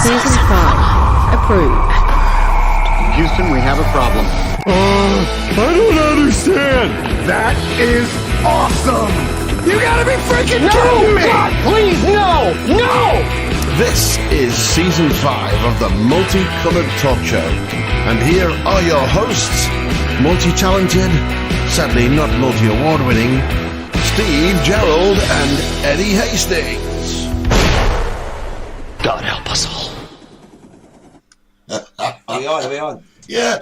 Season 5. Approved. Houston, we have a problem. I don't understand. That is awesome. You gotta be freaking kidding me. God, please, no! No! This is Season 5 of the Multicoloured Talk Show. And here are your hosts, multi-talented, sadly not multi-award winning, Steve, Gerald and Eddie Hastings. God help us all. Are we on? Yeah,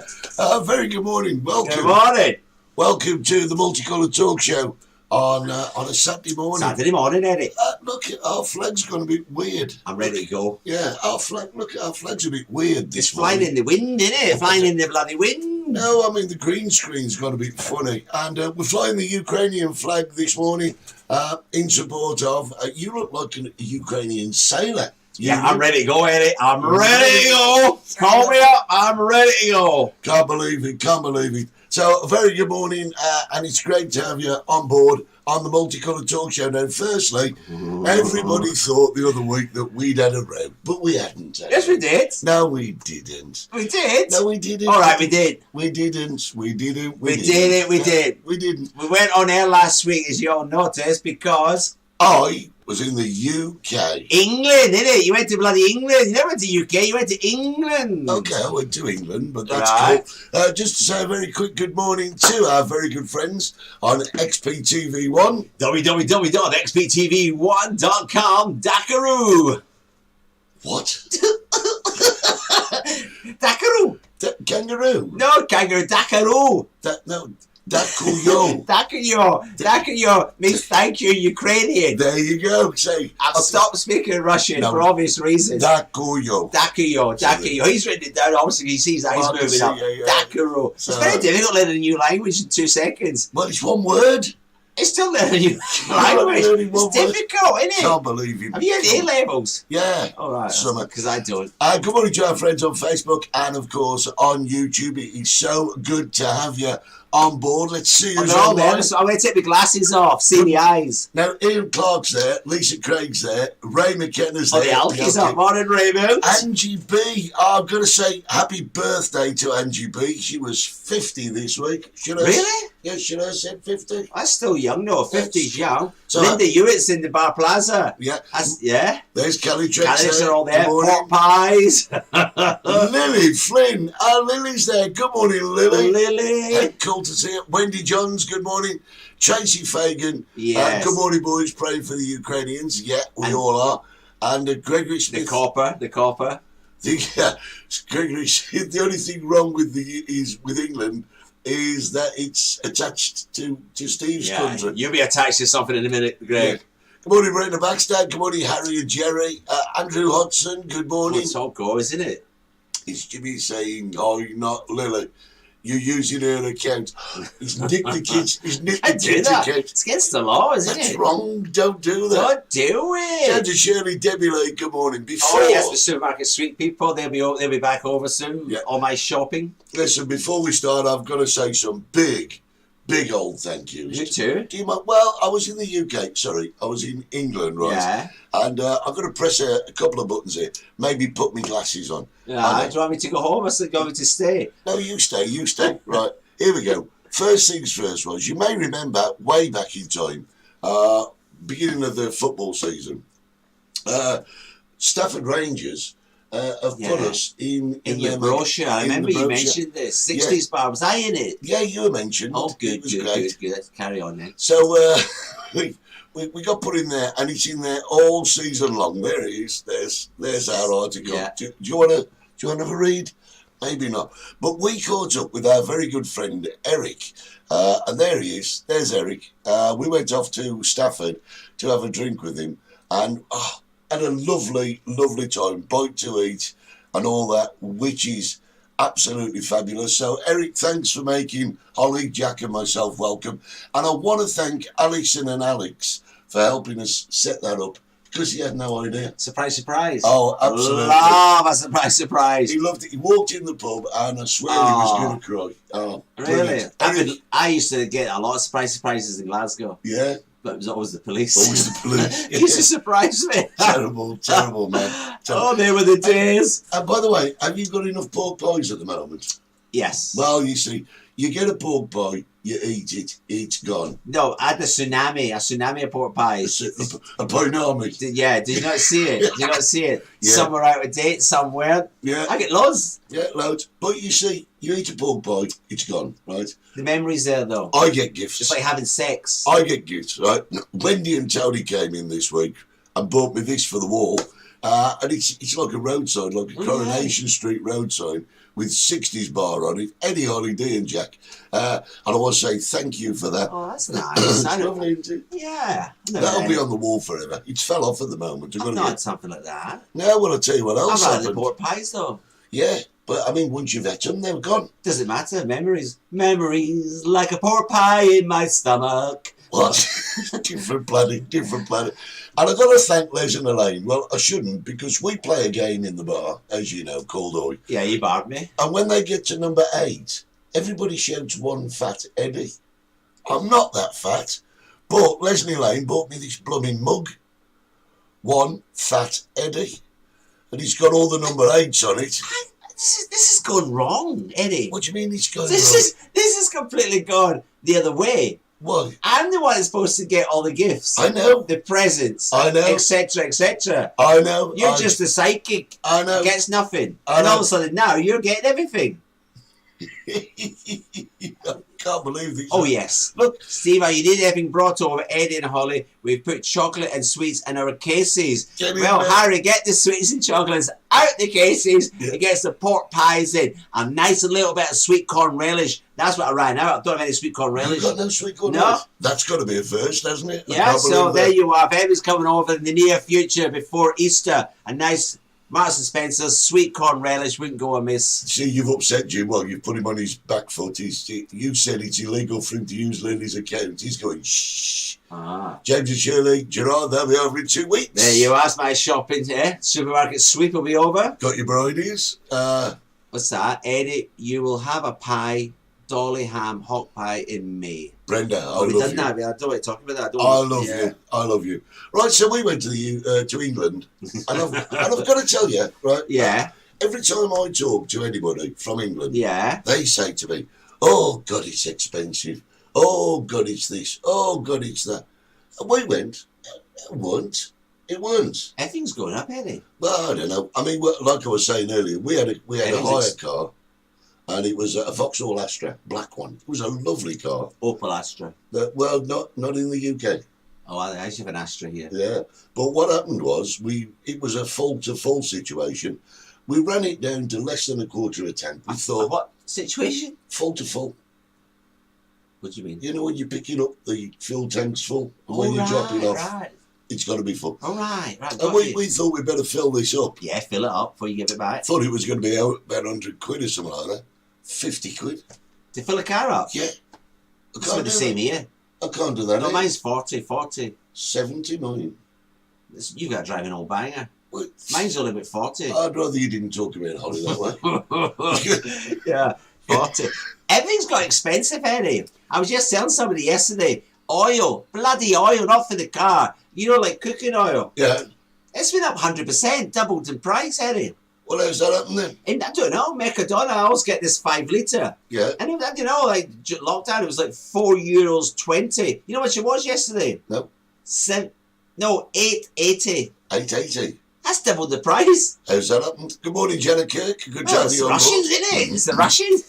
very good morning. Welcome. Good morning. Welcome to the Multicoloured Talk Show on a Saturday morning. Saturday morning, Eddie. Look, our flag's gone a bit weird. I'm ready to go. Yeah, our flag's a bit weird this It's flying morning. in the wind, isn't it? Flying in the bloody wind. No, I mean, the green screen's gone a bit funny. And we're flying the Ukrainian flag this morning in support of, you look like a Ukrainian sailor. Yeah, I'm ready to go, Eddie. I'm ready to go. Call me up. I'm ready to go. Can't believe it. So, a very good morning, and it's great to have you on board on the Multicoloured Talk Show. Now, firstly, everybody thought the other week that we'd had a row, but we hadn't. Yes, we did. No, we didn't. We did. No, we didn't. All right, we did. We didn't. We did. We didn't. We went on air last week, as you all noticed, because I was in the UK. England, innit? You went to bloody England. You never went to UK. You went to England. Okay, I went to England, but that's Right. cool. Just to say a very quick good morning to our very good friends on XPTV1. www.xptv1.com. Dakaroo. What? Dakaroo. Kangaroo? No, kangaroo. Dakaroo. Dakuyo. Dakaroo means thank you, Ukrainian. There you go. Say, I've stopped speaking Russian No. for obvious reasons. Dakuyo. Dakaroo. He's written it down. Obviously, he sees that he's Well, I can moving see, up. yeah. Dakaroo. So- It's very difficult learning a new language in 2 seconds. Well, it's one word. It's still learning a new learning language. one It's word. difficult, isn't it? Can't believe it. Have you had A-levels? Yeah. All right. Summer. Because I don't. Good morning to our friends on Facebook and, of course, on YouTube. It is so good to have you on board. Let's see who's They're all there. online. So I'm going to take my glasses off. See the eyes. Now, Ian Clark's there, Lisa Craig's there, Ray McKenna's Oh, there. the Alkies up. Morning, Raymond. Angie B. I've got to say happy birthday to Angie B. She was 50 this week. Should I Really? Yeah, should I have said 50? That's still young, no. 50's young. So, Linda Hewitt's in the Bar Plaza. Yeah. Yeah. There's Kelly Trex Candidates there. are all there. Good morning. Pork pies. Lily Flynn. Lily's there. Good morning, Lily. Lily. Hey, cool to see you. Wendy Johns, good morning. Tracy Fagan. Yes. Good morning, boys. Praying for the Ukrainians. Yeah, we And- all are. And Gregory The Smith. copper. Gregory Smith. The only thing wrong with England is that it's attached to Steve's Yeah. country. You'll be attached to something in a minute, Greg. Good morning, Brenda Backstad. Good morning, Harry and Jerry. Andrew Hodson, good morning. It's all go, isn't it? It's Jimmy saying, "Oh, you're not Lily. You're using her account." He's nicked the kids. He's nicked the I do kids' that. account. It's against the law, isn't That's it? wrong. Don't do that. Don't do Shout it. to Shirley Debbie Lake. Good morning. Before, Oh yes, the supermarket street people. They'll be back over soon. Yeah. All my shopping. listen, before we start, I've got to say some big old thank yous. You too. Do you mind? Well, I was in the UK. Sorry, I was in England, right? Yeah. And I've got to press a couple of buttons here. Maybe put my glasses on. Yeah. Do you want me to go home or do you want me to stay? No, you stay. Right, here we go. First things first was, you may remember way back in time, beginning of the football season, Stafford Rangers have put us in your their brochure. I in the remember you brochure. mentioned this. 60s bar. Was I in it? Yeah, you were mentioned. Oh, It good, was good, great. good. Let's carry on then. So we got put in there, and it's in there all season long. There it is. There's our article. Yeah. Do you want to have a read? Maybe not. But we caught up with our very good friend Eric, and there he is. There's Eric. We went off to Stafford to have a drink with him, and had a lovely time, bite to eat, and all that, which is absolutely fabulous. So, Eric, thanks for making Holly, Jack, and myself welcome. And I want to thank Alison and Alex for helping us set that up, because he had no idea. Surprise, surprise. Oh, absolutely. Love a surprise, surprise. He loved it. He walked in the pub, and I swear he was going to cry. Oh, Really? brilliant. Eric, I used to get a lot of surprises in Glasgow. yeah. But it was always the police. Always the police. It used to surprise me. Terrible, terrible, man. Terrible. Oh, they were the days. And by the way, have you got enough pork pies at the moment? Yes. Well, you see, you get a pork pie, you eat it, it's gone. No, I had a tsunami of pork pies. A dynamic. Yeah, did you not see it? Did you not see it? Yeah. Some were out of date, some weren't. Yeah. I get loads. Yeah, loads. But you see, you eat a pork pie, it's gone, right? The memory's there, though. I get gifts. Just like having sex. I get gifts, right? Wendy and Tony came in this week and bought me this for the wall. And it's like a road sign, like a Coronation Street road sign with 60s bar on it. Eddie, Holly, D and Jack. And I want to say thank you for that. Oh, that's nice. It's lovely, isn't it? Yeah. That'll be on the wall forever. It's fell off at the moment. I've not had something like that. No, well, I'll tell you what else I've had the happened. pork pies, though. Yeah, but I mean, once you've had them, they're gone. Doesn't matter. Memories. Memories like a pork pie in my stomach. What? Different planet, different planet. And I've got to thank Les and Elaine. Well, I shouldn't, because we play a game in the bar, as you know, called Oi. Yeah, you barred me. And when they get to number 8, everybody shouts one fat Eddie. I'm not that fat. But Leslie Lane bought me this blooming mug. One fat Eddie. And he's got all the number 8s on it. This is going wrong, Eddie. What do you mean it's going This is completely gone the other way. Why? I'm the one that's supposed to get all the gifts. I know. The presents. I know. Etc. Etc. I know. You're just a psychic. I know. Gets nothing. I And know. all of a sudden now you're getting everything. I can't believe this. Oh yes. Look, Steve, you need everything brought over, Eddie and Holly. We've put chocolate and sweets in our cases. Get in Well, there. Harry, get the sweets and chocolates out the cases. Yeah. It gets the pork pies in. A nice little bit of sweet corn relish. That's what I ran out. I don't have any sweet corn relish. you've got no sweet corn No. relish? That's got to be a first, hasn't it? I Yeah, can't so believe there that. you are. If anybody's coming over in the near future before Easter, a nice Marks and Spencer's sweet corn relish wouldn't go amiss. See, you've upset Jim. Well, you've put him on his back foot. You said it's illegal for him to use Lily's account. He's going, shh. Ah. James and Shirley, Gerald, they'll be over in 2 weeks. There you are. My shopping here. Supermarket sweep will be over. Got your brownies? What's that? Eddie, you will have a pie, dolly ham, hot pie in May. Brenda, I Oh, we love done you. that. I don't want to talk about that. Don't I we? love Yeah. you. I love you. Right, so we went to England, and I've got to tell you, right? Yeah. Every time I talk to anybody from England, Yeah. they say to me, "Oh God, it's expensive. Oh God, it's this. Oh God, it's that." And we went. It weren't. Everything's going up, Eddie. Well, I don't know. I mean, like I was saying earlier, we had a hire car, and it was a Vauxhall Astra, black one. It was a lovely car. Opel Astra. Well, not in the UK. Oh, I actually have an Astra here. Yeah, but what happened was it was a full to full situation. We ran it down to less than a quarter of a tank. We thought What situation? full to full. What do you mean? You know when you're picking up the fuel tanks full, and Oh, when you right, drop it off, right. it's got to be full. Oh, right. And got we you. thought we'd better fill this up. Yeah, fill it up before you give it back. Thought it was going to be out about 100 quid or something like that. 50 quid. To fill a car up? Yeah. I It's can't about do the same that. here. I can't do that. No, eh? mine's 40. 79. You got to drive an old banger. Well, Mine's only about 40. I'd rather you didn't talk about Holly that way. Yeah, 40. Everything's got expensive, Eddie. I was just telling somebody yesterday, oil, bloody oil, not for the car. You know, like cooking oil. Yeah. It's been up 100%, doubled in price, Eddie. Well, how's that happen then? And I don't know, Mercadona, I always get this 5 litre. Yeah. And it was, you know, like lockdown, it was like €4.20. You know what it was yesterday? No. $8.80. 880. That's double the price. How's that happened? Good morning, Jenna Kirk. Good Well, to have it's you the on Russians, board. isn't it? It's the Russians.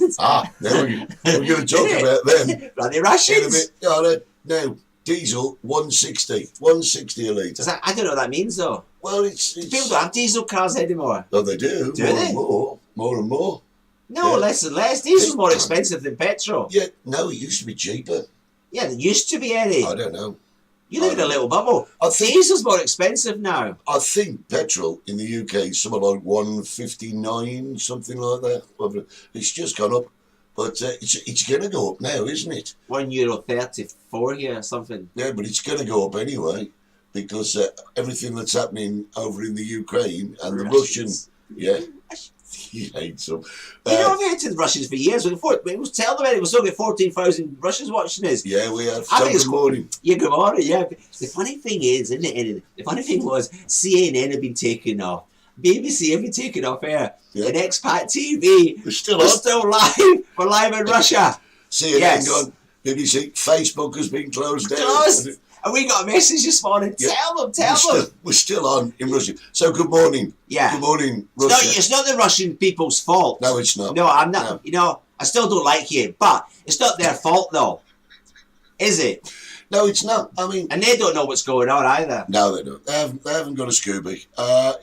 There we go. We're going to talk Isn't it? about them Bloody in a Russians. bit. Yeah, no, diesel 160 a litre. Is that, I don't know what that means though. Well, it's People don't have diesel cars anymore. well, they do. Do more they? and more and more. No, Yeah. less and less. Diesel's more expensive than petrol. Yeah, no, it used to be cheaper. Yeah, they used to be, Eddie. I don't know. You live in a little bubble. I think- Diesel's more expensive now. I think petrol in the UK is something like 159, something like that. It's just gone up, but it's going to go up now, isn't it? €1.34 here or something. Yeah, but it's going to go up anyway because everything that's happening over in the Ukraine and the Russian, Russians. yeah, He hates them. You know, I've hated the Russians for years. We was telling them it. We still get 14,000 Russians watching us. Yeah, we have. I think it's good morning. Yeah, good morning. Yeah. The funny thing is, isn't it? The funny thing was, CNN had been taken off. BBC had been taken off air. Yeah. And Expat TV. We're still We're on. still live. We're live in Russia. CNN Yes. gone. BBC, Facebook has been closed down. Closed. And we got a message this morning. Yeah. Tell them. We're still on in Russia. So good morning. Yeah. Good morning, Russia. It's not the Russian people's fault. No, it's not. No, I'm not. No. You know, I still don't like you, but it's not their fault, though. Is it? No, it's not. I mean, And they don't know what's going on either. no, they don't. They haven't got a Scooby.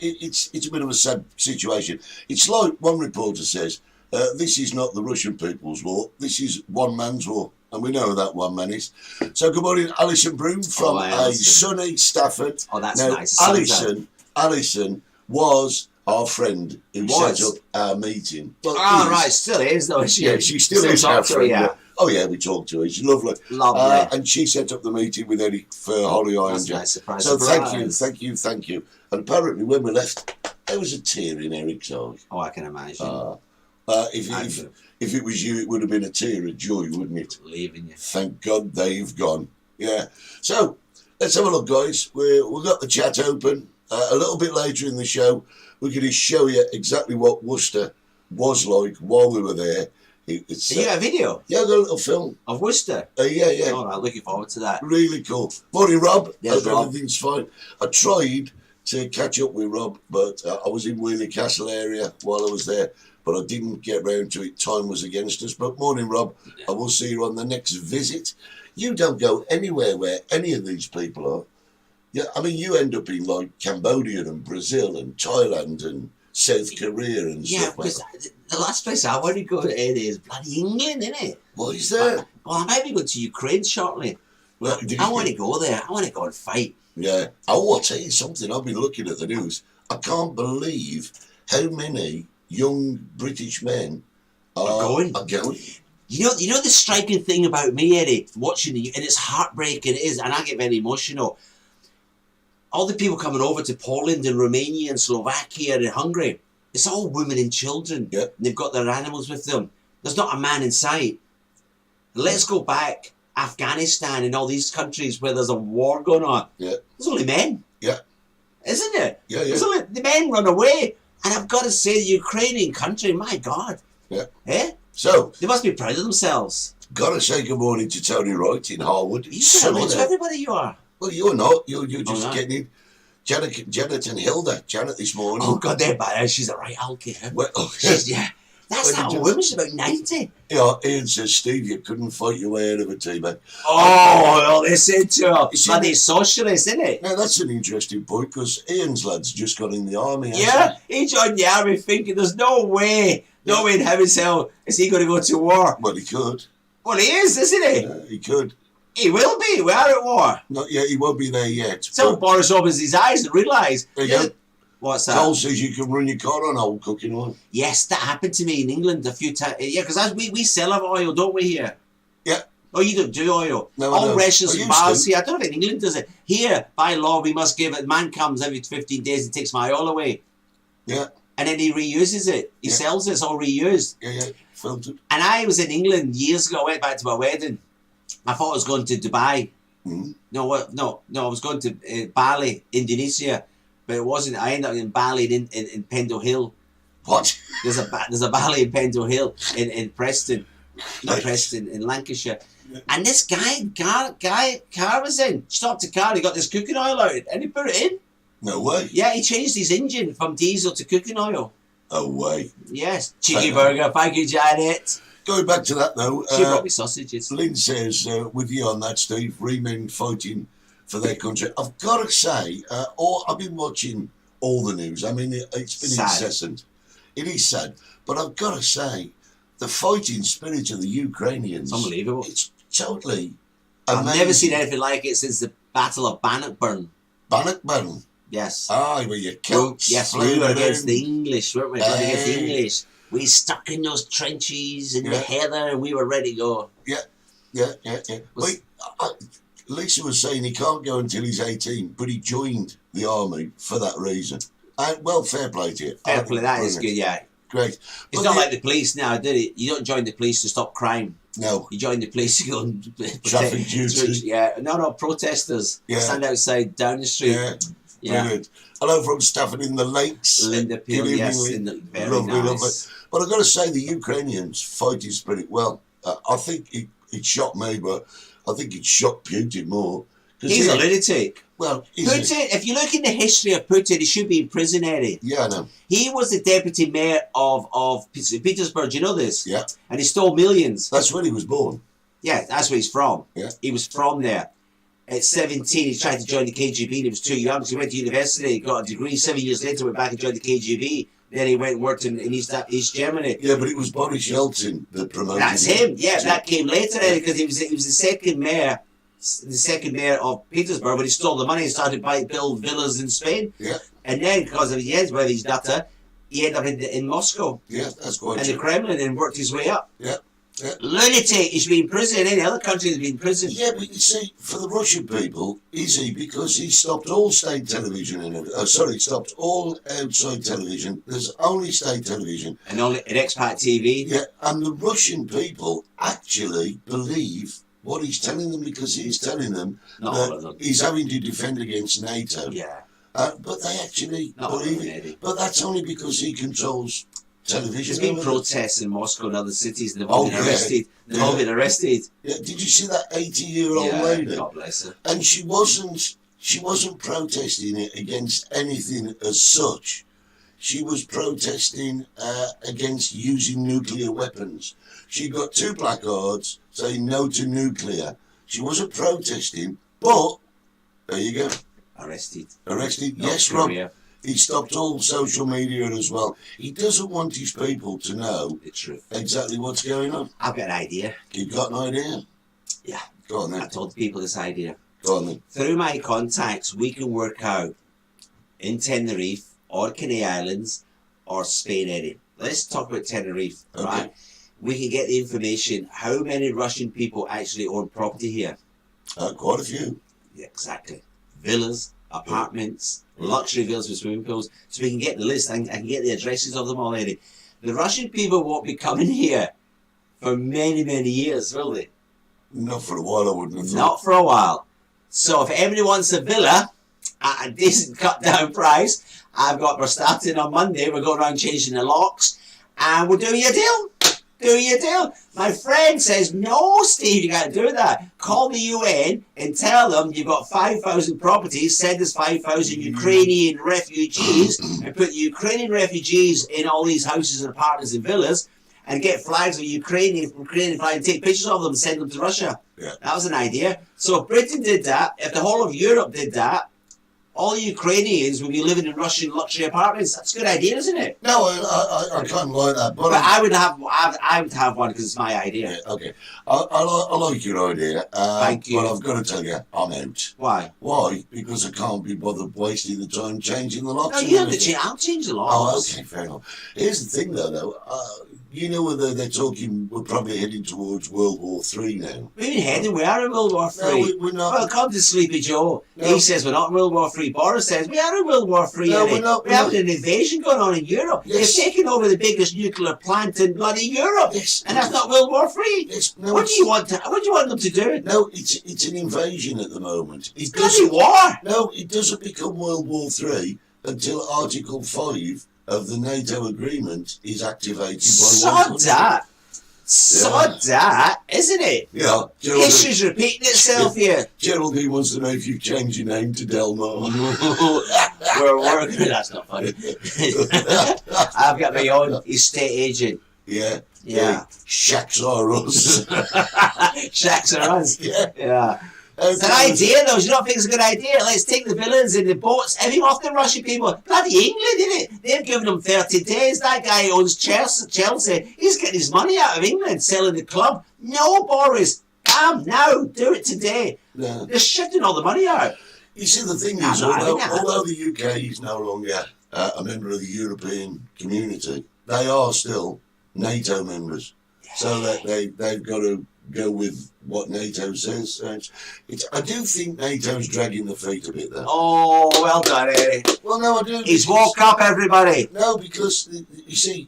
It's a bit of a sad situation. It's like one reporter says, this is not the Russian people's war. This is one man's war. And we know who that one man is. So good morning, Alison Broom from Alison. sunny Stafford. Oh, that's now, nice. Alison was our friend who set up our meeting. Well, Right, still is, though, is she? Yeah, she still is our talk to her, friend. yeah. Oh, yeah, we talked to her. She's lovely. Lovely. And she set up the meeting with Eric for Holly That's Ironger. nice. Surprise, So surprise. thank you. And apparently when we left, there was a tear in Eric's eye. Oh, I can imagine. If it was you, it would have been a tear of joy, wouldn't it? Leaving you. Thank God they've gone. Yeah. So let's have a look, guys. We've got the chat open. A little bit later in the show, we're going to show you exactly what Worcester was like while we were there. It's, You got a video yeah, I got a little film. of Worcester? Yeah. All right, looking forward to that. Really cool. Morning, Rob. Yes, Hope Rob. everything's fine. I tried to catch up with Rob, but I was in Wheeler Castle area while I was there, but I didn't get round to it. Time was against us. But morning, Rob. I will see you on the next visit. You don't go anywhere where any of these people are. Yeah, I mean, you end up in like Cambodia and Brazil and Thailand and South Korea and Yeah, stuff like because that. the last place I want to go to is bloody England, isn't it? What is that? Well, I might be going to Ukraine shortly. Well, I want to go there. I want to go and fight. Yeah. I'll tell you something. I've been looking at the news. I can't believe how many young British men are going. You know the striking thing about me, Eddie, watching the, and it's heartbreaking, it is, and I get very emotional. All the people coming over to Poland and Romania and Slovakia and Hungary, it's all women and children. Yeah. They've got their animals with them. There's not a man in sight. Let's go back Afghanistan and all these countries where there's a war going on. Yeah. There's only men. Yeah. Isn't it? Yeah. There's only, the men run away. And I've got to say, the Ukrainian country, my God. Yeah. Eh? So, They must be proud of themselves. gotta say good morning to Tony Wright in Harwood. You say hello to everybody you are. Well, you're not. You're just no. getting in. Janet and Hilda. Janet this morning. Oh, God, they're bad. She's a right alky. Well, She's, yeah. That's Well, not you a just- woman. She's about 90. yeah, Ian says, Steve, you couldn't fight your way out of a teabag. Oh, well, they said to her, You see, bloody socialist, isn't it? Now, that's an interesting point because Ian's lad's just got in the army. hasn't Yeah, he joined the army thinking there's no way in heaven's hell is he going to go to war. Well, he could. Well, he is, isn't he? He could. He will be. We are at war. Not yet. He won't be there yet. So but Boris opens his eyes and realises. There you go. What's that? Cole says you can run your car on old cooking oil. Yes, that happened to me in England a few times. Yeah, because we sell our oil, don't we, here? Yeah. Oh, you don't do oil. No, I All don't. rations I and used bars to. here. I don't know if in England does it. Here, by law, we must give it. Man comes every 15 days and takes my oil away. Yeah. And then he reuses it. He Yeah. sells it. It's all reused. Yeah. Filtered. And I was in England years ago. I went back to my wedding. I thought I was going to Dubai. Mhm. No, I was going to Bali, Indonesia. But it wasn't. I ended up in Bali in Pendle Hill. What? There's a Bali in Pendle Hill in Preston. Not Right. Preston, in Lancashire. And this car was in. Stopped the car, he got this cooking oil out and he put it in. No way. Yeah, he changed his engine from diesel to cooking oil. No way. Yes. Cheeky Right. burger, thank you, Janet. Going back to that though, She brought me sausages. Lynn says, with you on that, Steve, free men fighting for their country. I've got to say, I've been watching all the news. I mean, it's been Sad. incessant. It is sad. But I've got to say, the fighting spirit of the Ukrainians, It's unbelievable. it's totally I've amazing. never seen anything like it since the Battle of Bannockburn. Bannockburn. Yes. Aye, where you Celts. Yes, we were flew against around. the English, weren't we? Going against the Aye. English. We stuck in those trenches in the Yeah. heather and we were ready to go. Yeah. Was- Wait, Lisa was saying he can't go until he's 18, but he joined the army for that reason. And, well, fair play to you. I Fair think play, that is brilliant. good, yeah. great. It's But not like the police now, did it? You don't join the police to stop crime. No. You join the police to go and Traffic duty. Yeah, no, protesters. Yeah. Stand outside down the street. Yeah, brilliant. Hello from Stafford in the Lakes. Linda Peel, Good yes, evening, very lovely, nice. lovely. But I've got to say, the Ukrainians fight his spirit well. I think it shocked me, but I think it shocked Putin more. He's a lunatic. Well, Putin, if you look in the history of Putin, he should be in prison, Eddie. Yeah, I know. He was the deputy mayor of Petersburg, you know this? Yeah. And he stole millions. That's where he was born. Yeah, that's where he's from. Yeah. He was from there. At 17, he tried to join the KGB and he was too young, so he went to university, got a degree. 7 years later, went back and joined the KGB. Then he went and worked in East Germany. Yeah, but it was Boris Yeltsin that promoted That's him. Yeah, that came later, because he was the second mayor of Petersburg, but he stole the money and started to build villas in Spain. Yeah. And then, because of his ends, where he's nutter, he ended up in Moscow. Yeah, that's quite and true. the Kremlin, and worked his way up. Yeah. Yeah. Lunatic, he should be in prison. Any other country has been in prison. Yeah, but you see, for the Russian people, is he? Because he stopped all state television stopped all outside television. There's only state television. And only an expat TV. Yeah, and the Russian people actually believe what he's telling them, because he's telling them Not all of them. he's having to defend against NATO. Yeah. But they actually Not all of them, believe Eddie. it. But that's only because he controls television. There's been isn't it? protests in Moscow and other cities, and they've all been yeah. arrested. They've all been arrested. Yeah, did you see that 80-year-old Yeah, lady? God bless her. And she wasn't protesting it against anything as such. She was protesting against using nuclear weapons. She got 2 placards saying no to nuclear. She wasn't protesting, but there you go. Arrested. Arrested. North Yes, Rob. Korea. He stopped all social media as well. He doesn't want his people to know The truth. exactly what's going on. I've got an idea. You've got an idea? Yeah. Go on I then. told people this idea. Go on then. Through my contacts, we can work out in Tenerife or Canary Islands or Spain, Eddie. Let's talk about Tenerife, Okay. right? We can get the information how many Russian people actually own property here. Quite a few. Yeah, exactly. Villas, apartments, luxury villas with swimming pools. So we can get the list. I can get the addresses of them already. The Russian people won't be coming here for many, many years, will they? Not for a while, I wouldn't have thought. Not for a while. So if anybody wants a villa at a decent cut down price, we're starting on Monday. We're going around changing the locks and we're doing your deal. Doing your deal. My friend says, no, Steve, you can't do that. Call the UN and tell them you've got 5,000 properties. Send us 5,000 Ukrainian refugees and put Ukrainian refugees in all these houses and apartments and villas and get flags of Ukrainian flag and take pictures of them and send them to Russia. Yeah. That was an idea. So if Britain did that, if the whole of Europe did that, all the Ukrainians would be living in Russian luxury apartments. That's a good idea, isn't it? No, I kind of like that. But I would have one because it's my idea. yeah, okay. I like your idea. Thank you. But I've got to tell you, I'm out. Why? Why? Because I can't be bothered wasting the time changing the locks. No, and you have to everything. change. I'll change the Oh, laws. okay, fair enough. Here's the thing, though. You know whether they're talking, we're probably heading towards World War III now. We've been heading. We are in World War III. No, we're not. Well, come to Sleepy Joe. No. He says we're not in World War III. Boris says we are in World War III. No, Eddie. we're not, We're we're having an invasion going on in Europe. Yes. They've taken over the biggest nuclear plant in bloody Europe. Yes. And that's not World War III. Yes, no, What do you want them to do? No, it's an invasion at the moment. It Bloody doesn't. war. No, it doesn't become World War III until Article 5 of the NATO agreement is activated by one Sod country. that. Sod that, isn't it? Yeah, Gerald, History's repeating itself here. Geraldine wants to know if you've changed your name to Delmar. We're working. That's not funny. I've got my own estate agent. Yeah. Yeah. Shacks are us. Shacks are us. Yeah. Yeah. It's an idea, though. You don't think it's a good idea? Let's take the villains and the boats, everything off the Russian people. Bloody England, isn't it? They've given them 30 days. That guy who owns Chelsea. He's getting his money out of England, selling the club. No, Boris. Come now. Do it today. No. They're shifting all the money out. You see, the thing No, is, no, I think that- although the UK is no longer a member of the European community, they are still NATO members. So that they've got to go with what NATO says. So I do think NATO's dragging the feet a bit there. Oh, well done, Eddie. Well, no, I do. He's because- woke up, everybody. No, because, you see,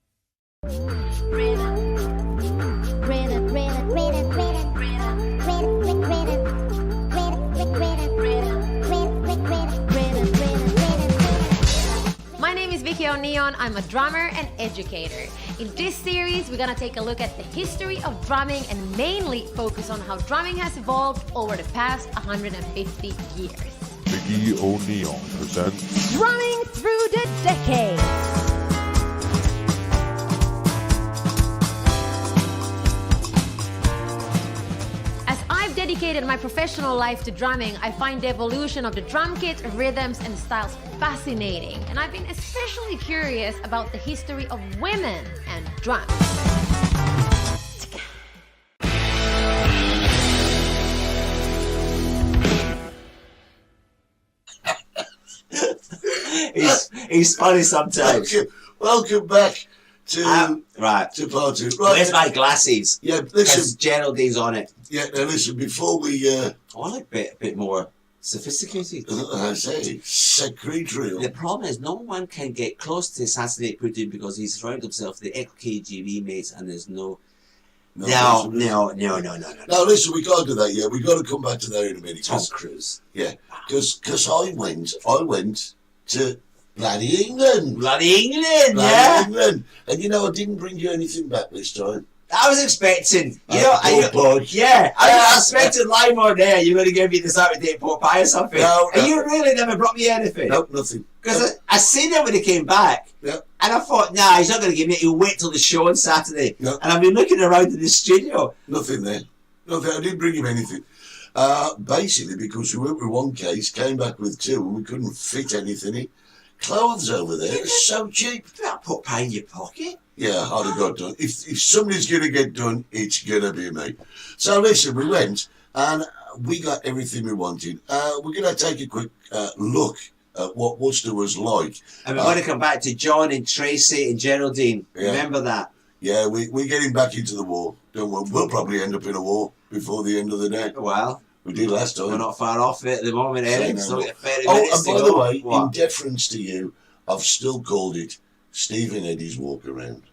John. I'm a drummer and educator. In this series, we're gonna take a look at the history of drumming and mainly focus on how drumming has evolved over the past 150 years. E011 presents Drumming through the decades. I've dedicated my professional life to drumming. I find the evolution of the drum kit, rhythms, and styles fascinating. And I've been especially curious about the history of women and drums. He's funny sometimes. Welcome back to right. to part two. Right. Where's my glasses? Yeah, Because listen. Geraldine's on it. Yeah, now listen. Before we, I like a bit more sophisticated. I say, secretarial. The problem is no one can get close to assassinate Putin because he's surrounded himself with the ex-KGB mates and there's no. No. Now listen, we can't do that yet. We got to come back to that in a minute. Tom Cruise. Yeah, because I went to bloody England. Bloody England, Bloody yeah. England. And you know, I didn't bring you anything back this time. I was expecting, I was expecting live on there. You're going to give me this out-of-date pork pie or something. No. And you really never brought me anything. No, nothing. Because I seen him when he came back. Yeah. And I thought, nah, he's not going to give me it. He'll wait till the show on Saturday. No. And I've been looking around in the studio. Nothing there. Nothing. I didn't bring him anything. Basically, because we went with one case, came back with two, and we couldn't fit anything in. Clothes over there are so cheap. You better put pie in your pocket. Yeah, I'd have got done. If somebody's going to get done, it's going to be me. So listen, we went and we got everything we wanted. We're going to take a quick look at what Worcester was like. And we're going to come back to John and Tracy and Geraldine. Yeah. Remember that? Yeah, we're getting back into the war. Don't worry, we'll probably end up in a war before the end of the day. Well, We did last time. we're not far off it at the moment, Eric. It's only 30 Oh, minutes and to by the go. way, What? in deference to you, I've still called it Stephen Eddy's walk around.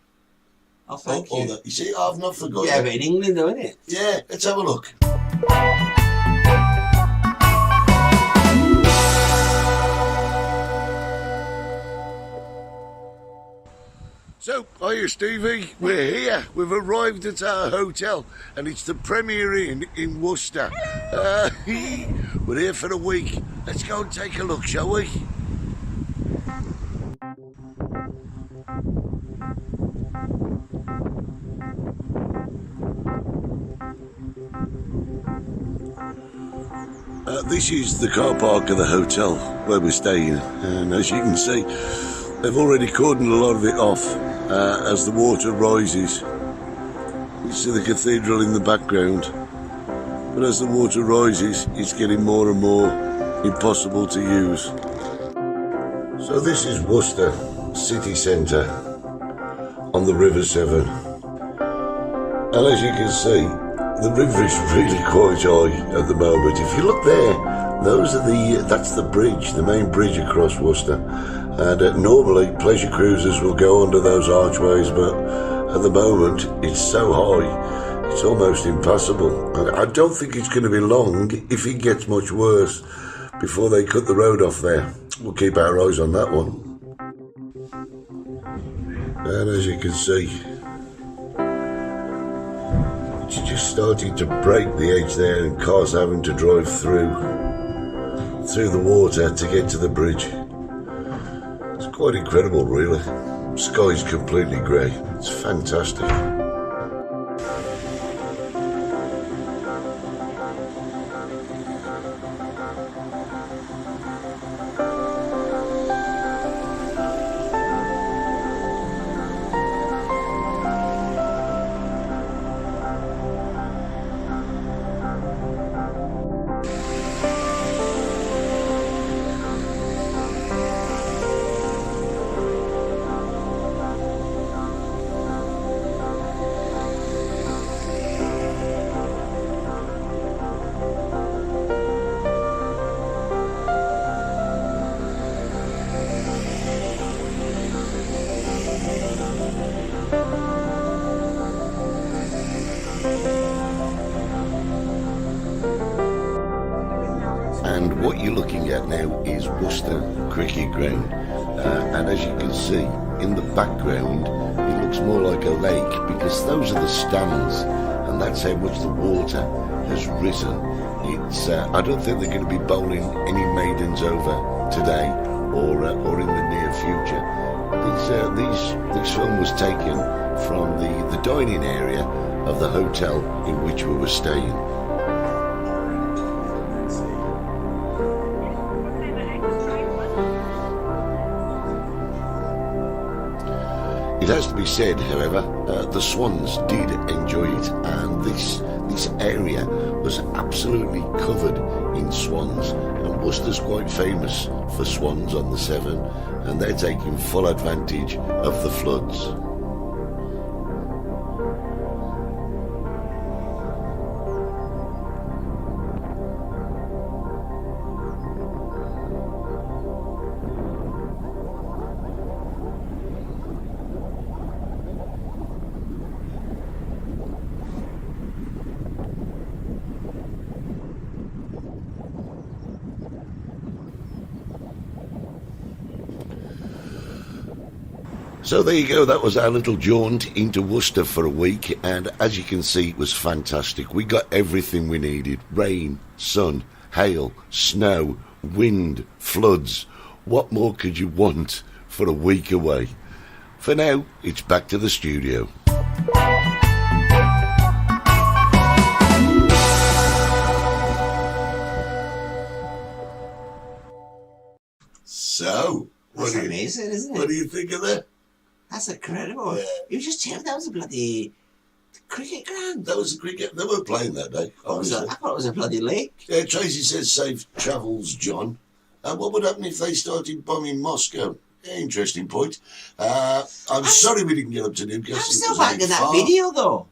Oh, thank you. You see, I've not forgotten. Yeah, but in England, though, isn't it? Yeah, let's have a look. So, hiya Stevie, we're here. We've arrived at our hotel and it's the Premier Inn in Worcester. We're here for a week. Let's go and take a look, shall we? This is the car park of the hotel where we're staying, and as you can see, they've already cordoned a lot of it off as the water rises. You see the cathedral in the background, but as the water rises, it's getting more and more impossible to use. So this is Worcester city centre on the River Severn, and as you can see, the river is really quite high at the moment. If you look there, that's the bridge, the main bridge across Worcester. And normally pleasure cruisers will go under those archways, but at the moment it's so high, it's almost impassable. And I don't think it's going to be long, if it gets much worse, before they cut the road off there. We'll keep our eyes on that one. And as you can see, it's just starting to break the edge there, and cars having to drive through the water to get to the bridge. It's quite incredible, really. The sky's completely grey. It's fantastic. And what you're looking at now is Worcester Cricket Ground. And as you can see, in the background, it looks more like a lake because those are the stands, and that's how much the water has risen. It's I don't think they're going to be bowling any maidens over today or in the near future. This film was taken from the dining area of the hotel in which we were staying. It has to be said, however, the swans did enjoy it, and this area was absolutely covered in swans, and Worcester's quite famous for swans on the Severn, and they're taking full advantage of the floods. So there you go, that was our little jaunt into Worcester for a week, and as you can see, it was fantastic. We got everything we needed: rain, sun, hail, snow, wind, floods. What more could you want for a week away? For now, it's back to the studio. So, That's amazing, isn't it? What do you think of that? That's incredible. Yeah. You just tell me that was a bloody cricket ground. That was a cricket. They weren't playing that day, obviously. I thought it was a bloody lake. Yeah, Tracy says safe travels, John. What would happen if they started bombing Moscow? Interesting point. I'm sorry we didn't get up to Newcastle. I'm still back in that video, though.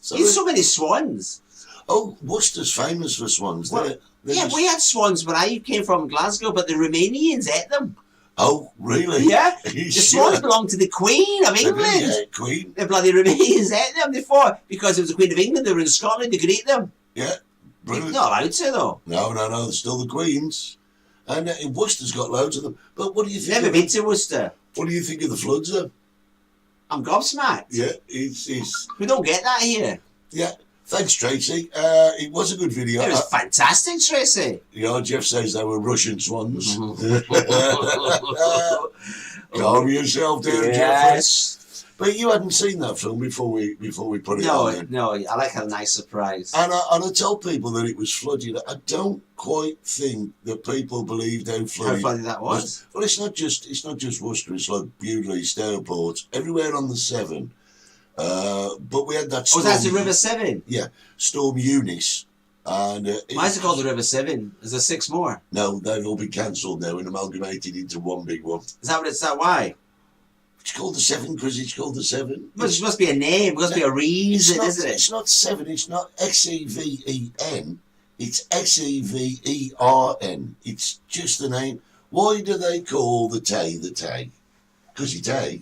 There's so many swans. Oh, Worcester's famous for swans. Well, we had swans when I came from Glasgow, but the Romanians ate them. Oh, really? Yeah. The swans belonged to the Queen of England. Yeah, Queen. The bloody Romanians ate them before because it was the Queen of England. They were in Scotland. They could eat them. Yeah. Brilliant. They're not allowed to, though. No, they're still the Queen's. And Worcester's got loads of them. But what do you think? Never been to Worcester. What do you think of the floods, though? I'm gobsmacked. Yeah, it's... We don't get that here. Yeah. Thanks, Tracy. It was a good video. It was fantastic, Tracy. Jeff says they were Russian swans. Calm yourself down, Yes. Jeffrey. But you hadn't seen that film before we put it on there. No, I like a nice surprise. And I tell people that it was flooded. I don't quite think that people believed how flooded that was. Well, it's not just Worcester. It's like Bewdley, Stourport, everywhere on the Severn. But we had that storm. Oh, that's the River Severn? Yeah, Storm Eunice. And why is it called the River Severn? Is there 6 more? No, they've all been cancelled now and amalgamated into one big one. Is that what it's that? Why? It's called the Severn because it's called the Severn. But it must be a name. It must be a reason, isn't it? It's not Severn. It's not Seven. It's Severn. It's just the name. Why do they call the Tay the Tay? Because it's Tay.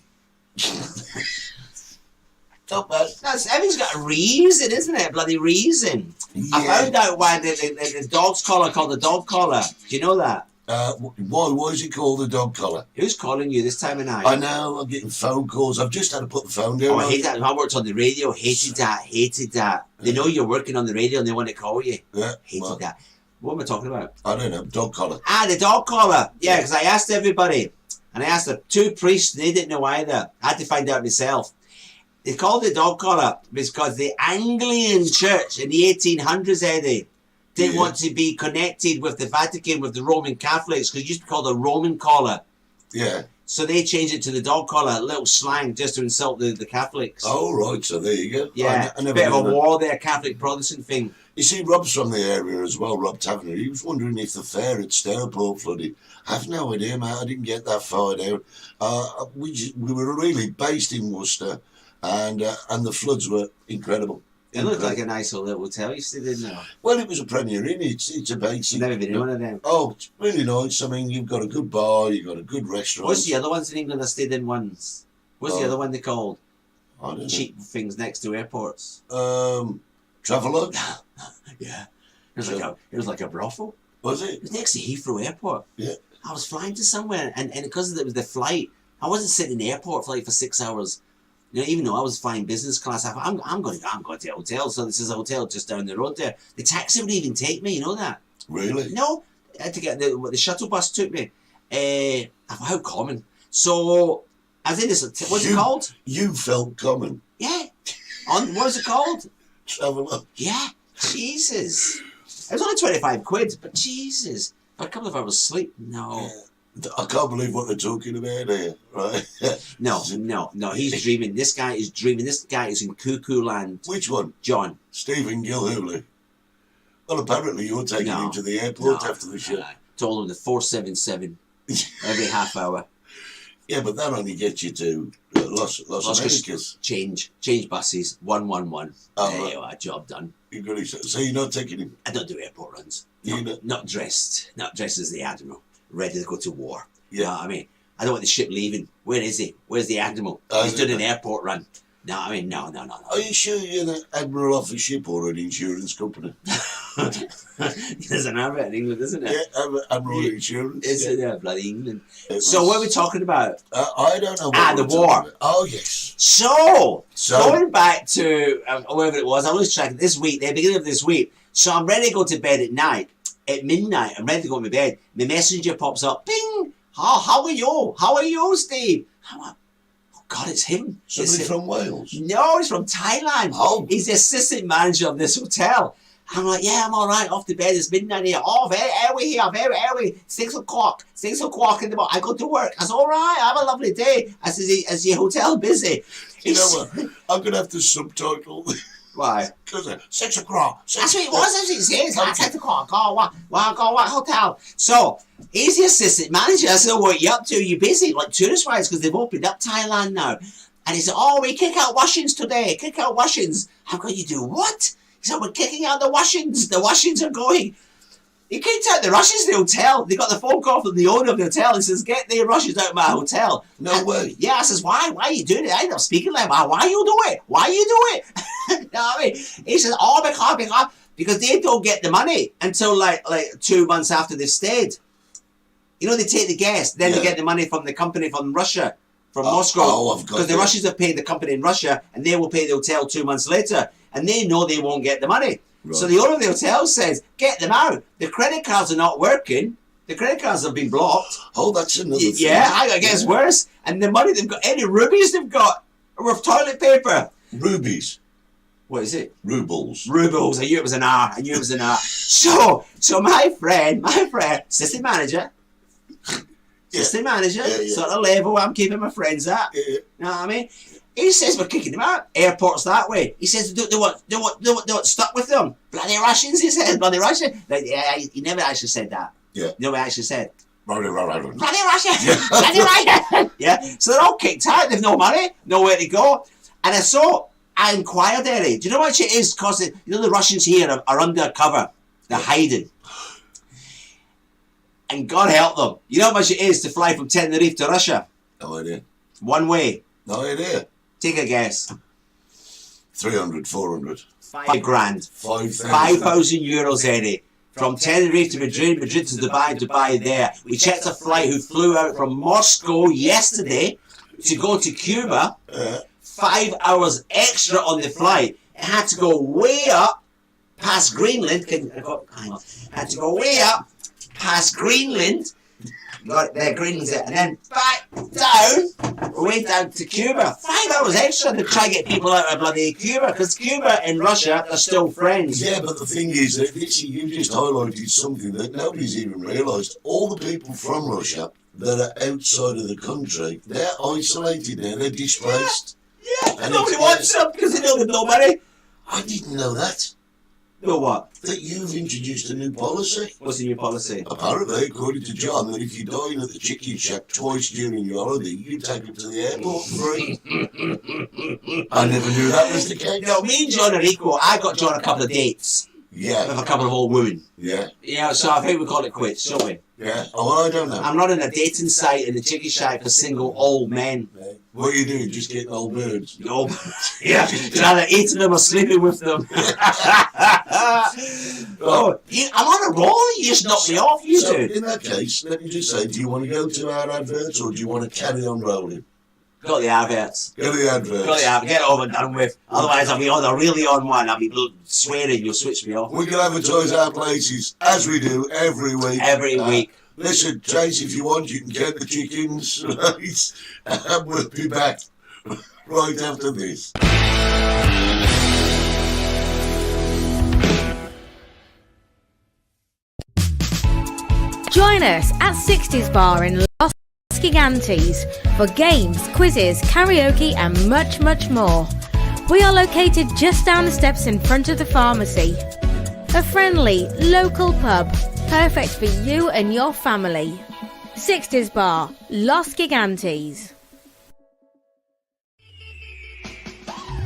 Not bad. Everything's got a reason, isn't it? A bloody reason. Yeah. I found out why the dog's collar called the dog collar. Do you know that? Why is it called a dog collar? Who's calling you this time of night? I know, I'm getting phone calls. I've just had to put the phone down. Oh, I hate that. I worked on the radio. Hated that. They know you're working on the radio and they want to call you. Yeah. Hated that. What am I talking about? I don't know. Dog collar. The dog collar. Yeah, because I asked everybody. And I asked the 2 priests. They didn't know either. I had to find out myself. They called it dog collar because the Anglican Church in the 1800s, Eddie, didn't want to be connected with the Vatican, with the Roman Catholics, because it used to be called a Roman collar. Yeah. So they changed it to the dog collar, a little slang just to insult the Catholics. Oh, right. So there you go. Yeah. I never bit of a knew war there, Catholic Protestant thing. You see, Rob's from the area as well, Rob Taverner. He was wondering if the fair at Stourport flooded. I have no idea, mate. I didn't get that far down. We were really based in Worcester, and the floods were incredible. It looked like a nice little hotel you stayed in there. Well, it was a Premier Inn. It's a basic. I've never been in one of them. Oh, it's really nice. I mean, you've got a good bar, you've got a good restaurant. What's the other ones in England I stayed in once? What's the other one they called? I don't know. Cheap things next to airports. Travelodge? Yeah. It was like a brothel. Was it? It was next to Heathrow Airport. Yeah. I was flying to somewhere, and because it was the flight I wasn't sitting in the airport for 6 hours. You know, even though I was flying business class, I'm going to the hotel. So this is a hotel just down the road there. The taxi would even take me. You know that? Really? No, I had to get the shuttle bus took me. How common. So I was in this. What's it called? You felt common. Yeah. What was it called? Traveller. Yeah. Jesus. It was only 25 quid, but Jesus. For a couple of hours sleep. No. I can't believe what they're talking about here, right? No. He's dreaming. This guy is dreaming. This guy is in cuckoo land. Which one? John. Stephen Gilhooly. Well, apparently you're taking him to the airport after the show. Told him the 477 every half hour. Yeah, but that only gets you to Los Americas. Change buses, 111. There you are, job done. So you're not taking him? I don't do airport runs. Not Not dressed as the Admiral, ready to go to war. Yeah. You know what I mean? I don't want the ship leaving. Where is he? Where's the Admiral? He's doing an airport run. No. Are you sure you're the Admiral off a ship or an insurance company? There's an advert in England, isn't it? Yeah, Admiral Insurance. Isn't it? Bloody England. So what are we talking about? I don't know what the war. About. Oh, yes. So going back to wherever it was, I was tracking this week, the beginning of this week. So I'm ready to go to bed at night. At midnight, I'm ready to go to bed. My messenger pops up. Ping! How are you? How are you, Steve? I'm like, oh God, it's him. Somebody from Wales? No, he's from Thailand. Oh. He's the assistant manager of this hotel. I'm like, yeah, I'm all right. Off to bed. It's midnight here. Oh, very early here. Very early. 6 o'clock. 6 o'clock in the morning. I go to work. I said, all right. Have a lovely day. I said, is your hotel busy? You know what? I'm going to have to subtitle. Why? Because 6 o'clock. That's what it was. That's what it says. Like 6 o'clock. Go what hotel? So he's the assistant manager. I said, what are you up to? Are you busy? Like tourist-wise, because they've opened up Thailand now. And he said, oh, we kick out washings today. Kick out washings. I'm going, you do what? He said, we're kicking out the washings. The washings are going. He kicked out the Russians in the hotel. They got the phone call from the owner of the hotel and says, get the Russians out of my hotel. No way. Yeah, I says, why? Why are you doing it? I end up speaking like, why you do it? Why you do it? You know what I mean? He says, oh, because they don't get the money until like 2 months after they've stayed. You know, they take the guest, then they get the money from the company from Russia, from Moscow. Oh, I've got because the Russians have paid the company in Russia and they will pay the hotel 2 months later. And they know they won't get the money. Right. So the owner of the hotel says, get them out. The credit cards are not working. The credit cards have been blocked. Oh, that's another thing. Yeah, I guess worse. And the money they've got, any rubies they've got, are worth toilet paper. Rubies. What is it? Rubles. Rubles. I knew it was an R. So my friend, assistant manager, sort of level I'm keeping my friends at. Yeah. You know what I mean? He says we're kicking them out. Airport's that way. He says they want stuck with them. Bloody Russians, he says. Bloody Russians. He never actually said that. Yeah. You know what he actually said? Bloody Russians. Bloody Russians. Yeah. So they're all kicked out. They've no money, nowhere to go. And I inquired, Eddie, do you know what it is? Because you know the Russians here are undercover. They're hiding. And God help them. You know how much it is to fly from Tenerife to Russia? No idea. One way. No idea. Take a guess. 300, 400. 5 grand. 5,000 €5,000, Eddie. From Tenerife to Madrid, Madrid to Dubai, Dubai there. We checked a flight who flew out from Moscow yesterday to go to Cuba. 5 hours extra on the flight. It had to go way up past Greenland. Had to go way up past Greenland. Got it there, Greenland's there. And then back down, way down to Cuba. 5 hours extra to try to get people out of bloody Cuba, because Cuba and Russia are still friends. Yeah, but the thing is that you just highlighted something that nobody's even realised. All the people from Russia that are outside of the country, they're isolated now, they're displaced. Yeah, and nobody wants them because they don't have no money. I didn't know that. Know what? That you've introduced a new policy. What's the new policy? Apparently, according to John, that if you dine at the chicken shack twice during your holiday, you take them to the airport free. I never knew that was the case. No, me and John are equal. I got John a couple of dates. Yeah. With a couple of old women. Yeah. Yeah, so I think we call it quits, don't we? Yeah. Oh, well, I don't know. I'm running a dating site in the chicken shack for single old men. What are you doing? Just getting old birds? Yeah, either eating them or sleeping with them. Oh, I'm on a roll. You just knocked me off, you So, two. in that case, let me just say, do you want to go to our adverts or do you want to carry on rolling? Got the adverts. Go to the adverts. Got the adverts. Get it over and done with. Otherwise, I'll be on a really on one. I'll be swearing. You'll switch me off. We can advertise our places, as we do every week. Every week. Listen, Trace, if you want, you can get the chickens, right? And we'll be back right after this. Join us at 60s Bar in Los Gigantes for games, quizzes, karaoke and much, much more. We are located just down the steps in front of the pharmacy. A friendly, local pub, perfect for you and your family. 60s Bar, Los Gigantes.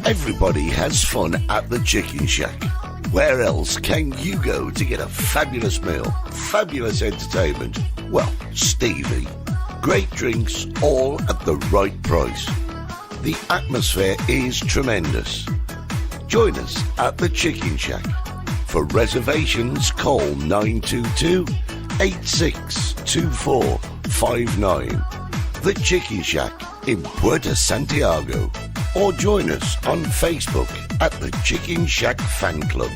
Everybody has fun at the Chicken Shack. Where else can you go to get a fabulous meal, fabulous entertainment? Well, Stevie. Great drinks, all at the right price. The atmosphere is tremendous. Join us at the Chicken Shack. For reservations, call 922 862459. The Chicken Shack in Puerto Santiago. Or join us on Facebook at the Chicken Shack Fan Club.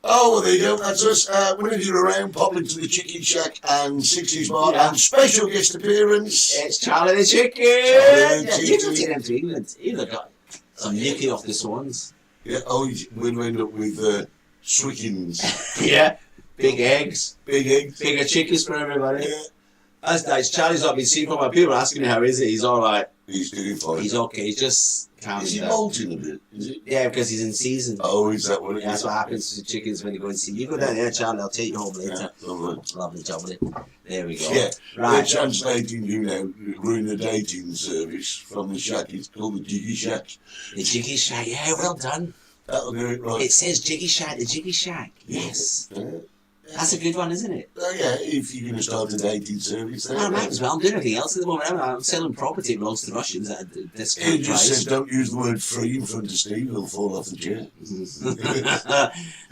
Oh, well, there you go. That's us. Whenever you're around, pop into the Chicken Shack and 60s Bar and special guest appearance. It's Charlie the Chicken. Charlie the Yeah, you Chicken. can take them to England. You've got some Nicky off the Swans. Yeah, oh, we'll end up with Swickens. Yeah. Big eggs. Big eggs. Bigger chickens for everybody. Yeah. That's nice. Charlie's not been seen for my people are asking me how is it. He's all right. He's doing fine. He's okay. He's just calming Is he down. molting a bit? Is it? Yeah, because he's in season. Oh, is that what it is? Yeah, that's what happens to chickens when you go and see. You go down there, Charlie. I'll take you home Yeah, later. lovely. Lovely job with it. There we go. Yeah, they're Right. translating, ruin the dating service from the shack. It's called the Jiggy Shack. The Jiggy Shack. Yeah, well done. That'll do it right. It says Jiggy Shack. The Jiggy Shack. Yes. That's a good one, isn't it? Yeah, if you're going to start a dating service, I might as well. I'm doing anything else at the moment. I'm selling property belongs to the Russians at a He discount just price. said don't use the word free in front of Steve, he'll fall off the chair.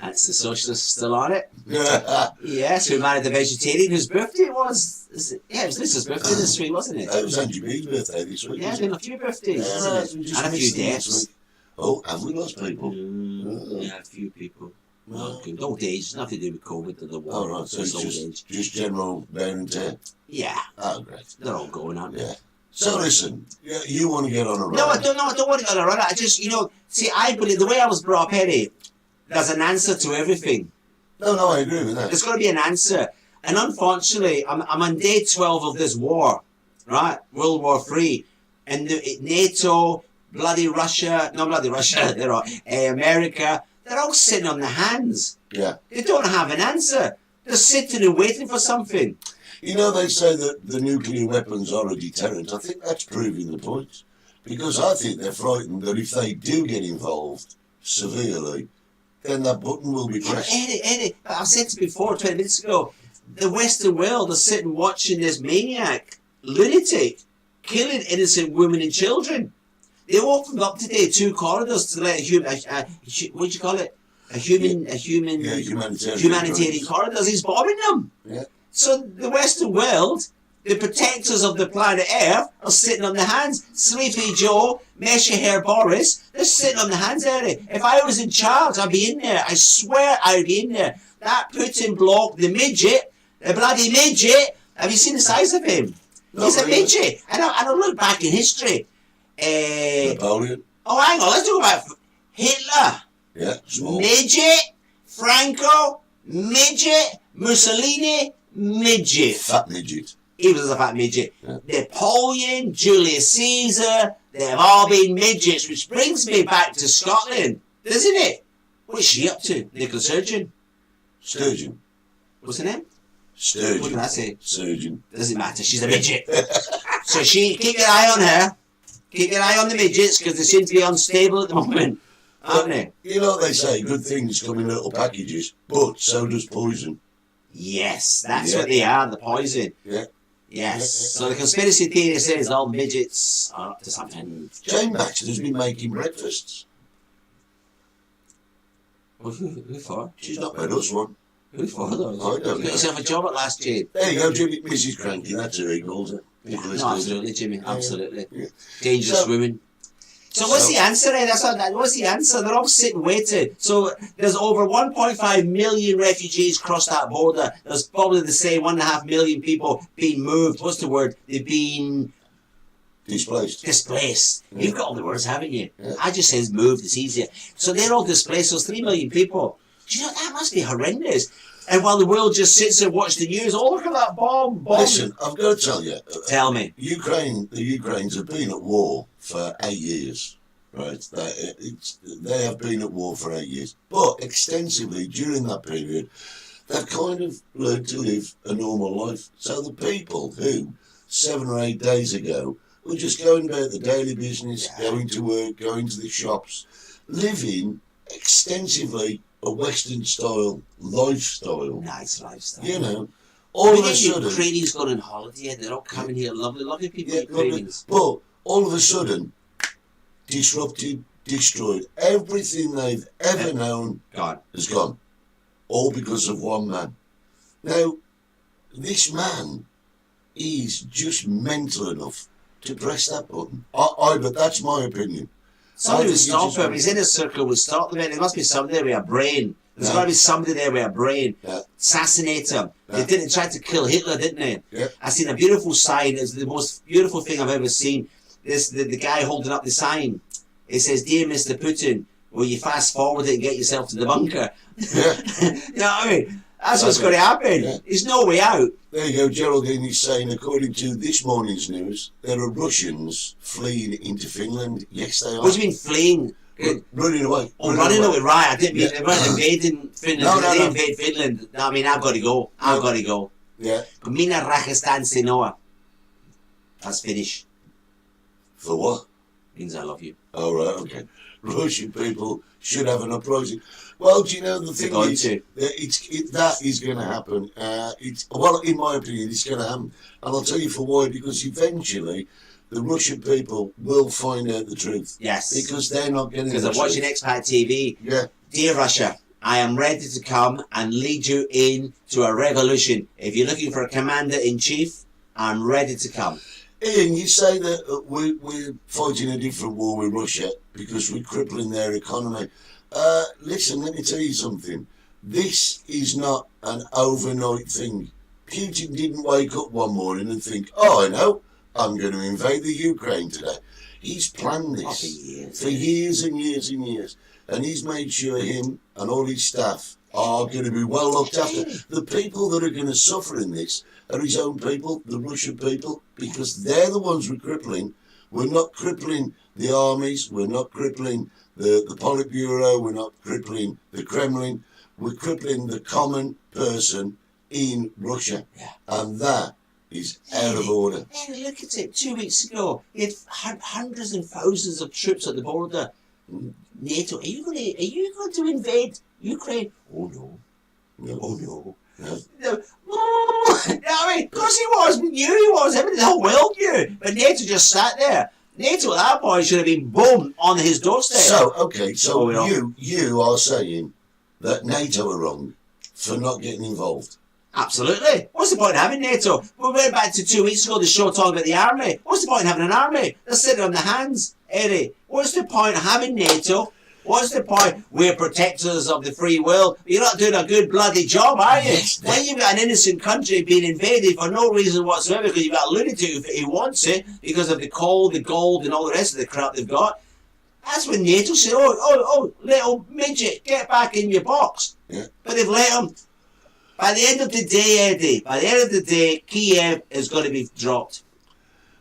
That's the socialist still on it. That Yes, who married the vegetarian whose birthday it was. Yeah, it was Lisa's birthday this week, wasn't it? was Angie B's birthday this week. Yeah, there's been a few birthdays, Yeah, isn't we it? just And a few missed them this deaths. week. Oh, have we lost people? Yeah, a few people. Not good. Old age, nothing to do with COVID or the war. All right, so it's old age. just general wear and tear. Yeah, Oh, great. they're all going on. Yeah. So listen, you want to get on a roll? No, I don't want to go on a run. I just, see, I believe the way I was brought up, Eddie, there's an answer to everything. No, I agree with that. There's got to be an answer. And unfortunately, I'm on day 12 of this war, right? World War III. And NATO, bloody Russia, they're all, America, they're all sitting on their hands. Yeah. They don't have an answer. They're sitting and waiting for something. They say that the nuclear weapons are a deterrent. I think that's proving the point. Because I think they're frightened that if they do get involved severely, then that button will be pressed. Eddie, I've said this before, 20 minutes ago, the Western world are sitting watching this maniac, lunatic, killing innocent women and children. They opened up today 2 corridors to let what do you call it? Humanitarian corridors. He's bombing them. Yeah. So the Western world, the protectors of the planet Earth, are sitting on their hands. Sleepy Joe, Mesha Hair Boris, they're sitting on their hands, Eddie. If I was in charge, I'd be in there. I swear I'd be in there. That Putin bloke, the midget, the bloody midget, have you seen the size of him? He's a midget. And I look back in history. Napoleon? Oh, hang on, let's talk about Hitler. Yeah, small. Midget, Franco, midget, Mussolini, midget. Fat midget. He was a fat midget. Yeah. Napoleon, Julius Caesar, they've all been midgets, which brings me back to Scotland, doesn't it? What's she up to? Nicola Sturgeon. Sturgeon. What's her name? Sturgeon. What did I say? Surgeon. Doesn't matter, she's a midget. So keep your eye on her. Keep your eye on the midgets, because they seem to be unstable at the moment, aren't they? You know what they say, good things come in little packages, but so does poison. Yes, that's Yeah. what they are, the poison. Yeah. Yes. So the conspiracy theory says all midgets are up to something. Jane Baxter's been making breakfasts. Who for? She's not made us one. Who for though? I don't You got know. yourself a job at last, Jane. There you go, Jimmy. Mrs. Cranky, that's who he calls her. No, absolutely, Jimmy. Absolutely. Yeah. Dangerous So- women. So what's the answer then? What's the answer? They're all sitting waiting. So there's over 1.5 million refugees crossed that border. There's probably the same 1.5 million people being moved. What's the word? They've been Displaced. displaced. Yeah. You've got all the words, haven't you? Yeah. I just says moved. It's easier. So they're all displaced. There's 3 million people. Do you know that must be horrendous? And while the world just sits and watches the news, oh look at that bomb. Listen, I've got to tell you. Tell me. The Ukrainians have been at war for 8 years, right? They have been at war for 8 years. But extensively during that period, they've kind of learned to live a normal life. So the people who 7 or 8 days ago were just going about the daily business, going to work, going to the shops, living extensively a Western style lifestyle. Nice lifestyle. You know, all of a sudden. Ukrainians going on holiday and they're all coming here, lovely people, Yeah, Ukrainians. but all of a sudden, disrupted, destroyed. Everything they've ever known God. has gone. All because of one man. Now, this man is just mental enough to press that button. But that's my opinion. Somebody I would think stop it's him. He's in a circle, would stop them. There must be somebody there with a brain. There's Yeah. got to be somebody there with a brain. Yeah. Assassinate him. Yeah. They didn't try to kill Hitler, didn't they? Yeah. I seen a beautiful sign. It's the most beautiful thing I've ever seen. The guy holding up the sign. It says, "Dear Mr. Putin, will you fast forward it and get yourself to the bunker?" Yeah. You know what I mean? That's what's going to happen. Yeah. There's no way out. There you go, Geraldine is saying, according to this morning's news, there are Russians fleeing into Finland. Yes, they are. What do you mean fleeing? Running away. Oh, running away, right. I didn't mean Yeah. they weren't invading Finland. No, no, They no. invade Finland. No, I mean, I've got to go. I've got to go. Yeah. Mina Rakistan Sinoa. That's Finnish. For what? Means I love you. All right, okay. Russian people should have an uprising. Well, do you know the thing going is, to. that is going to happen. Well, in my opinion, it's going to happen, and I'll tell you for why. Because eventually, the Russian people will find out the truth. Yes. Because they're not getting. Because the I'm watching truth. Expat TV. Yeah. Dear Russia, I am ready to come and lead you into a revolution. If you're looking for a commander-in-chief, I'm ready to come. Ian, you say that we're fighting a different war with Russia because we're crippling their economy. Listen, let me tell you something. This is not an overnight thing. Putin didn't wake up one morning and think, oh, I know, I'm going to invade the Ukraine today. He's planned this for years and years and years. And he's made sure him and all his staff are going to be well looked after. The people that are going to suffer in this are his own people, the Russian people, because they're the ones we're crippling. We're not crippling the armies, we're not crippling the Politburo, we're not crippling the Kremlin, we're crippling the common person in Russia. Yeah. And that is out of order. Hey, look at it. 2 weeks ago, he had hundreds and thousands of troops at the border. NATO, are you going to invade Ukraine? Oh no. No. Oh no. No. No. I mean, of course he was. We knew he was. Everything, the whole world knew. But NATO just sat there. NATO at that point should have been boom on his doorstep. So, okay, so Oh, yeah. you are saying that NATO are wrong for not getting involved. Absolutely. What's the point of having NATO? We went back to 2 weeks ago, the show talking about the army. What's the point of having an army? They're sitting on their hands, Eddie. What's the point of having NATO? What's the point? We're protectors of the free world. You're not doing a good bloody job, are you? Yes. When you've got an innocent country being invaded for no reason whatsoever, because you've got a lunatic who wants it, because of the coal, the gold, and all the rest of the crap they've got, that's when NATO said, oh, little midget, get back in your box. Yeah. But they've let them. By the end of the day, Eddie, by the end of the day, Kiev is going to be dropped.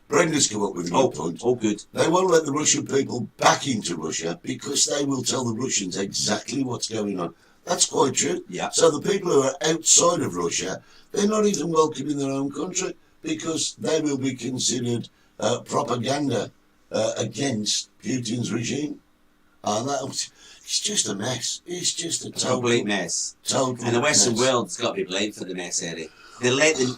Brenda's come up with a good point. Oh, good. They won't let the Russian people back into Russia because they will tell the Russians exactly what's going on. That's quite true. Yeah. So the people who are outside of Russia, they're not even welcome in their own country because they will be considered propaganda against Putin's regime. And that, It's just a mess. It's just a Complete mess. Total And the Western mess. world's got to be blamed for the mess, Eddie. They let them.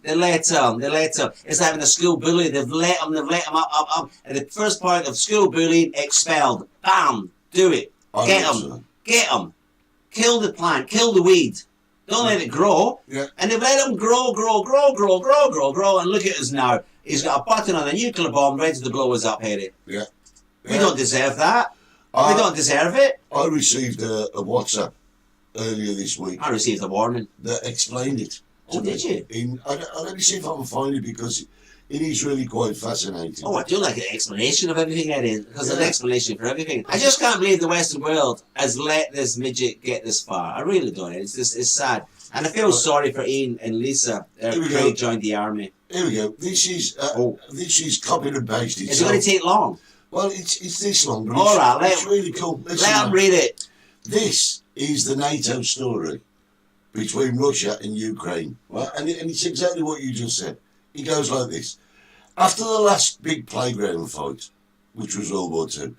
It's having a school bully. They've let them up. And the first point of school bullying, expelled. Bam! Do it. Get them. Kill the plant. Kill the weed. Don't let it grow. Yeah. And they've let them grow. And look at us now. He's got a button on a nuclear bomb ready to blow us up, Eddie. Yeah. We don't deserve that. We don't deserve it. I received a WhatsApp earlier this week I received a warning. that explained it. Oh, did you? Let me see if I can find it, because it is really quite fascinating. Oh, I do like an explanation of everything, Eddie, because there's an explanation for everything. I just can't believe the Western world has let this midget get this far. I really don't. It's sad. And I feel sorry for Ian and Lisa. Craig joined the army. Here we go. This is copied and pasted. Is it going to take long? Well, it's this long, but All right, it's really cool. Listen, Let them read it. This is the NATO story between Russia and Ukraine. Right? And it's exactly what you just said. It goes like this. After the last big playground fight, which was World War II,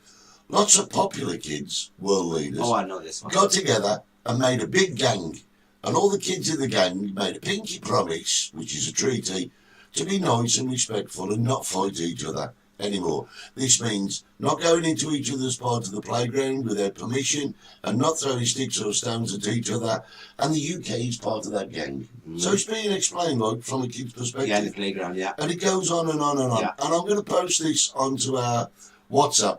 lots of popular kids, world leaders, Oh, I know this one. got together and made a big gang. And all the kids in the gang made a pinky promise, which is a treaty, to be nice and respectful and not fight each other anymore. This means not going into each other's part of the playground without permission and not throwing sticks or stones at each other. And the UK is part of that gang. So it's being explained like from a kid's perspective. Yeah, in the playground, yeah. And it goes on and on and on. Yeah. And I'm going to post this onto our WhatsApp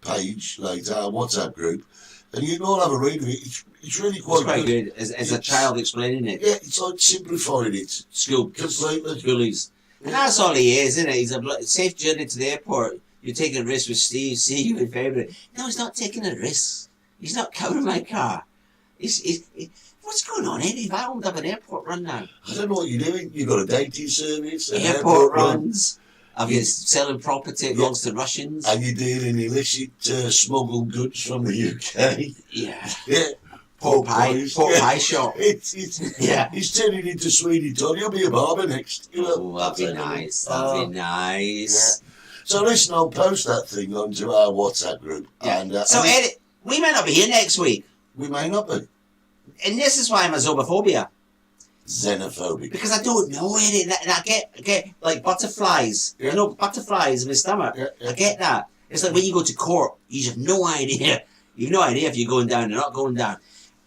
page later, our WhatsApp group. And you can all have a read of it. It's really quite, It's quite good. As a child explaining it. Yeah, it's like simplifying it. School Completely. bullies. And that's all he is, isn't it? He's a safe journey to the airport. You're taking a risk with Steve. See you in February. No, he's not taking a risk. He's not covering my car. What's going on, Eddie? If I owned up an airport run now. I don't know what you're doing. You've got a dating service, an Airport run, runs. I've been selling property belongs to Russians. and you're dealing illicit smuggled goods from the UK. Yeah. Yeah. Pork pie shop. It's turning into Sweeney Todd. You'll be a barber next. You know, Oh, that'd be nice. That'd be nice. So listen, I'll post that thing onto our WhatsApp group. Yeah. And, So, and Eddie, we might not be here next week. we may not be And this is why I'm a xenophobia. xenophobic. Because I don't know, Eddie. And I get like butterflies. Yeah. You know, butterflies in my stomach. Yeah. I get that. It's like when you go to court, you have no idea. You have no idea if you're going down or not going down.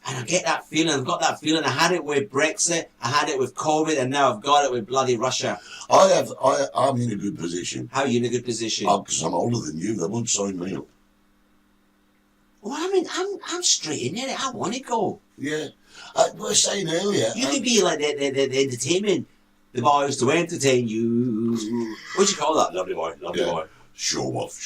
And I get that feeling. I've got that feeling. I had it with Brexit. I had it with COVID. And now I've got it with bloody Russia. I'm in a good position. How are you in a good position? Because I'm older than you. They won't sign me up. Well, I mean, I'm straight in it. I want to go. Yeah. I was saying earlier. You could be like the entertainment. The boys to entertain you. What do you call that? Lovely boy. Lovely boy. Show off.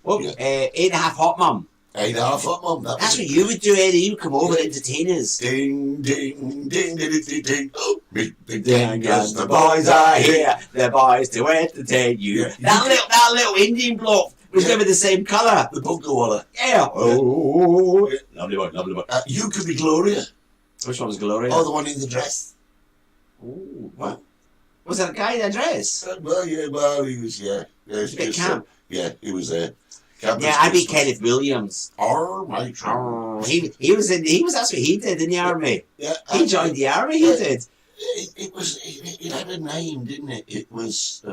Well, Yeah. 8.5 hot mum. 8.5 hot mum. That's what you would do, Eddie. You come over and entertain us. Ding, ding, ding, ding, ding, ding. Oh, big Ding, yes, the boys are here. The boys to entertain you. That little Indian bloke was never the same colour. The Punkawalla. Yeah. Oh. Lovely boy. You could be Gloria. Which one was Gloria? Oh, the one in the dress. Ooh, what? Was that a guy in a dress? Well, he was, yeah. It's a bit camp. Yeah, he was there. Yeah, I'd be Kenneth Williams. Right. He was that's what he did in the army. Yeah. He joined the army, he did. It had a name, didn't it? It was,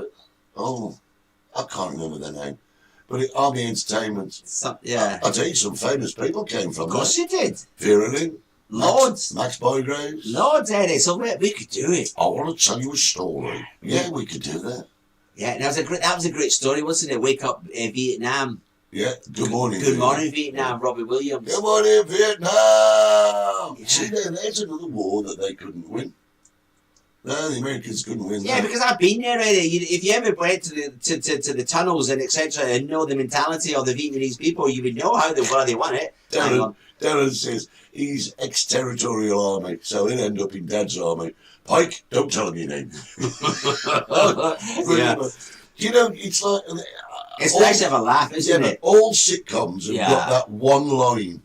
I can't remember the name. But Army Entertainment. Yeah. I'll tell you, some famous people came from Of course that. you did. Vera Lynn. Loads. Max Bygraves. Loads, Eddie. So we could do it. I want to tell you a story. Yeah, we could do that. Yeah, that was a great story, wasn't it? Wake up Vietnam. Yeah, good morning. Good morning, Vietnam, Robbie Williams. Good morning, Vietnam. Yeah. See, there's another war that they couldn't win. No, the Americans couldn't win Yeah, that. because I've been there already. If you ever went to the tunnels and etc. and know the mentality of the Vietnamese people, you would know where they want it. Hang on. Darren says he's ex-territorial army, so he'll end up in Dad's army. Pike, don't tell him your name. Yeah. You know, it's like... It's nice to have a laugh, isn't but it? all sitcoms have Yeah. got that one line.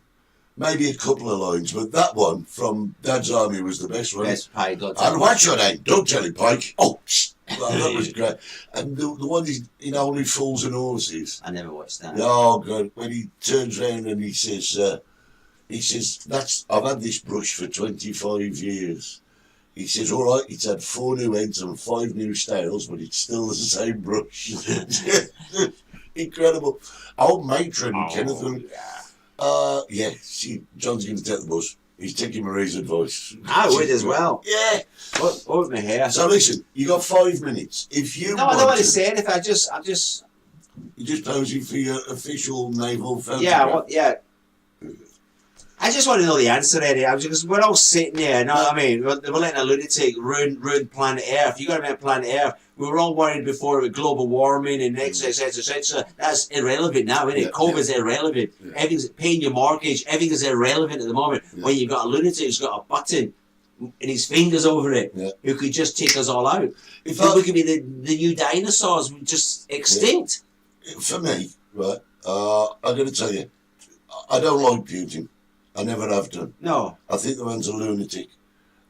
Maybe a couple of lines, but that one from Dad's Army was the best one. Yes, Pike, don't tell And him. what's your name? Don't tell him, Pike. Oh, shh. that was great. And the one in Only Fools and Horses. I never watched that. Oh, God. When he turns around and he says, I've had this brush for 25 years. He says, all right, it's had 4 new heads and 5 new styles, but it's still the same brush. Incredible. Old matron, Kenneth. Yeah, John's going to take the bus. He's taking Marie's advice. I would as well. Yeah. What with my hair? So listen, you got 5 minutes. If you I don't want to say anything. I'm just. You're just posing for your official naval photograph. Yeah, yeah. I just want to know the answer, Eddie. Because we're all sitting there, you know what I mean? We're letting a lunatic ruin planet Earth. You got to make planet Earth. We were all worried before about global warming and etc. etc. That's irrelevant now, isn't it? COVID's irrelevant. Yeah. Everything's paying your mortgage. Everything is irrelevant at the moment. Yeah. When you've got a lunatic who's got a button and his fingers over it, who could just take us all out. We could be the new dinosaurs, just extinct. Yeah. For me, right, I'm going to tell you, I don't like Putin. I never have done. No. I think the man's a lunatic.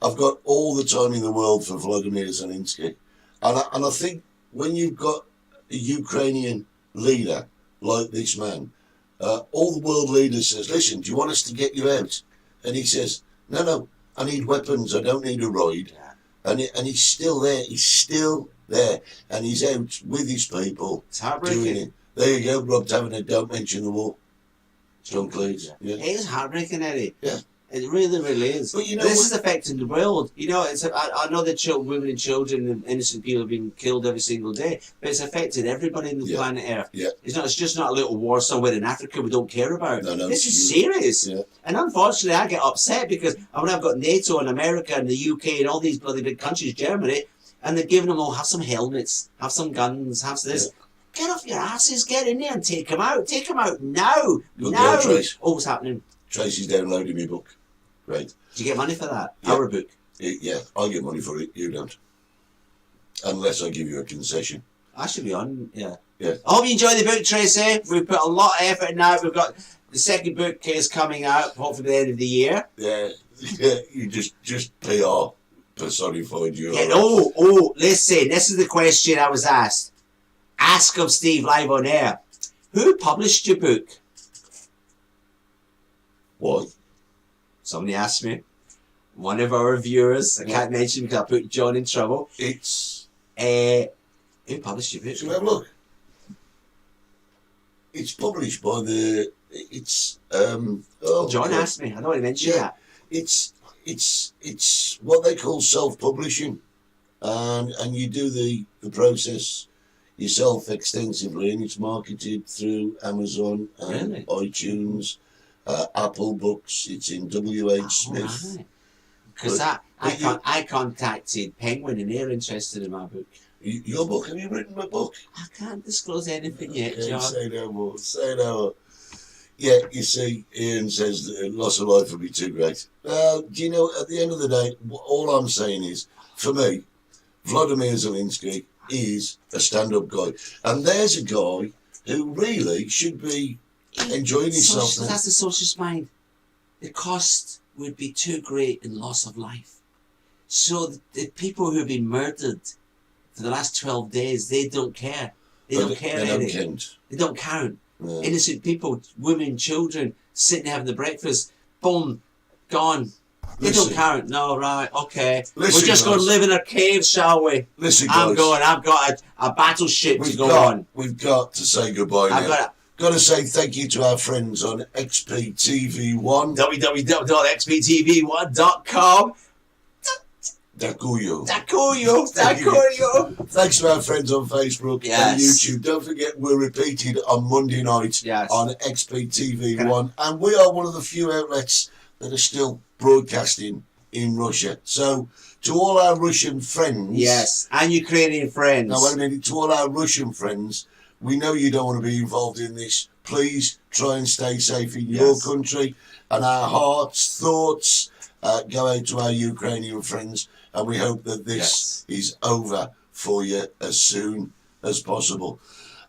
I've got all the time in the world for Vladimir Zelensky. And I think when you've got a Ukrainian leader like this man, all the world leaders says, listen, do you want us to get you out? And he says, no, I need weapons. I don't need a ride. Yeah. And he's still there. He's still there. And he's out with his people. It's heartbreaking. Doing it. There you go, Rob Taverner, don't mention the war. John Cleese. Yeah. It is heartbreaking, Eddie. Yeah. It really, really is. But you know, this is affecting the world. You know, I know that women and children and innocent people have been killed every single day, but it's affected everybody on the planet Earth. Yeah. It's just not a little war somewhere in Africa we don't care about. No, this is serious. Yeah. And unfortunately, I get upset because when I've got NATO and America and the UK and all these bloody big countries, Germany, and they're giving them all, have some helmets, have some guns, have this. Yeah. Get off your asses, get in there and take them out. Take them out now. Look now. there, Trace. Oh, what's happening? Tracy's downloading my book. Right. Do you get money for that? Yeah. Our book? Yeah, I get money for it. You don't. Unless I give you a concession. I should be on, yeah. Yeah. I hope you enjoy the book, Tracy. We've put a lot of effort in now. We've got the second book is coming out, hopefully by the end of the year. Yeah. You just PR personified you. Yeah, oh, listen, this is the question I was asked. Ask of Steve live on air. Who published your book? What? Somebody asked me. One of our viewers, I can't mention because I put John in trouble. It's... who published your book? Shall we have a look? It's published by the... It's... John asked me. I don't want to mention that. It's what they call self-publishing. And you do the process yourself extensively, and it's marketed through Amazon and iTunes, Apple Books. It's in WH Smith. Because I contacted Penguin and they're interested in my book. Your book? Have you written my book? I can't disclose anything yet, John. Say no more. Say no more. Yeah, you see, Ian says that loss of life would be too great. Do you know, at the end of the day, all I'm saying is, for me, Vladimir Zelensky is a stand-up guy. And there's a guy who really should be enjoying himself. That's the socialist mind. The cost would be too great in loss of life. So the people who have been murdered for the last 12 days, they don't care. They don't care. They don't count. Yeah. Innocent people, women, children, sitting having the breakfast, boom, gone. They don't count. No, right, okay. We're just going to live in a cave, shall we? Listen, guys. I've got a battleship to go on. We've got to say goodbye now. Got to say thank you to our friends on XPTV1. www.xptv1.com. Dakuyo. Thanks to our friends on Facebook and YouTube. Don't forget we're repeated on Monday night on XPTV1. And we are one of the few outlets that are still broadcasting in Russia. So to all our Russian friends. Yes, and Ukrainian friends. Now wait a minute. To all our Russian friends, we know you don't want to be involved in this. Please try and stay safe in your country. And our hearts, thoughts go out to our Ukrainian friends. And we hope that this is over for you as soon as possible.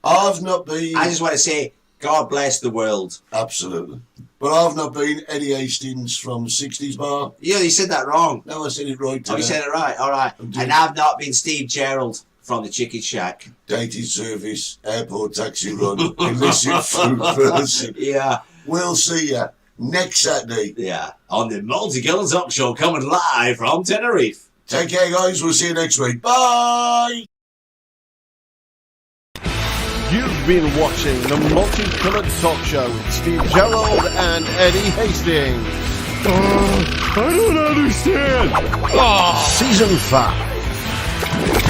I just want to say, God bless the world. Absolutely. But I've not been Eddie Hastings from 60s Bar. Yeah, you said that wrong. No, I said it right today. Oh, you said it right. All right. And I've not been Steve Gerald. from the Chicken Shack. Dating service, airport taxi run, illicit food person. Yeah. We'll see you next Saturday. Yeah. On the Multicoloured Talk Show, coming live from Tenerife. Take care, guys. We'll see you next week. Bye! You've been watching the Multicoloured Talk Show with Steve Gerald and Eddie Hastings. I don't understand. Season 5.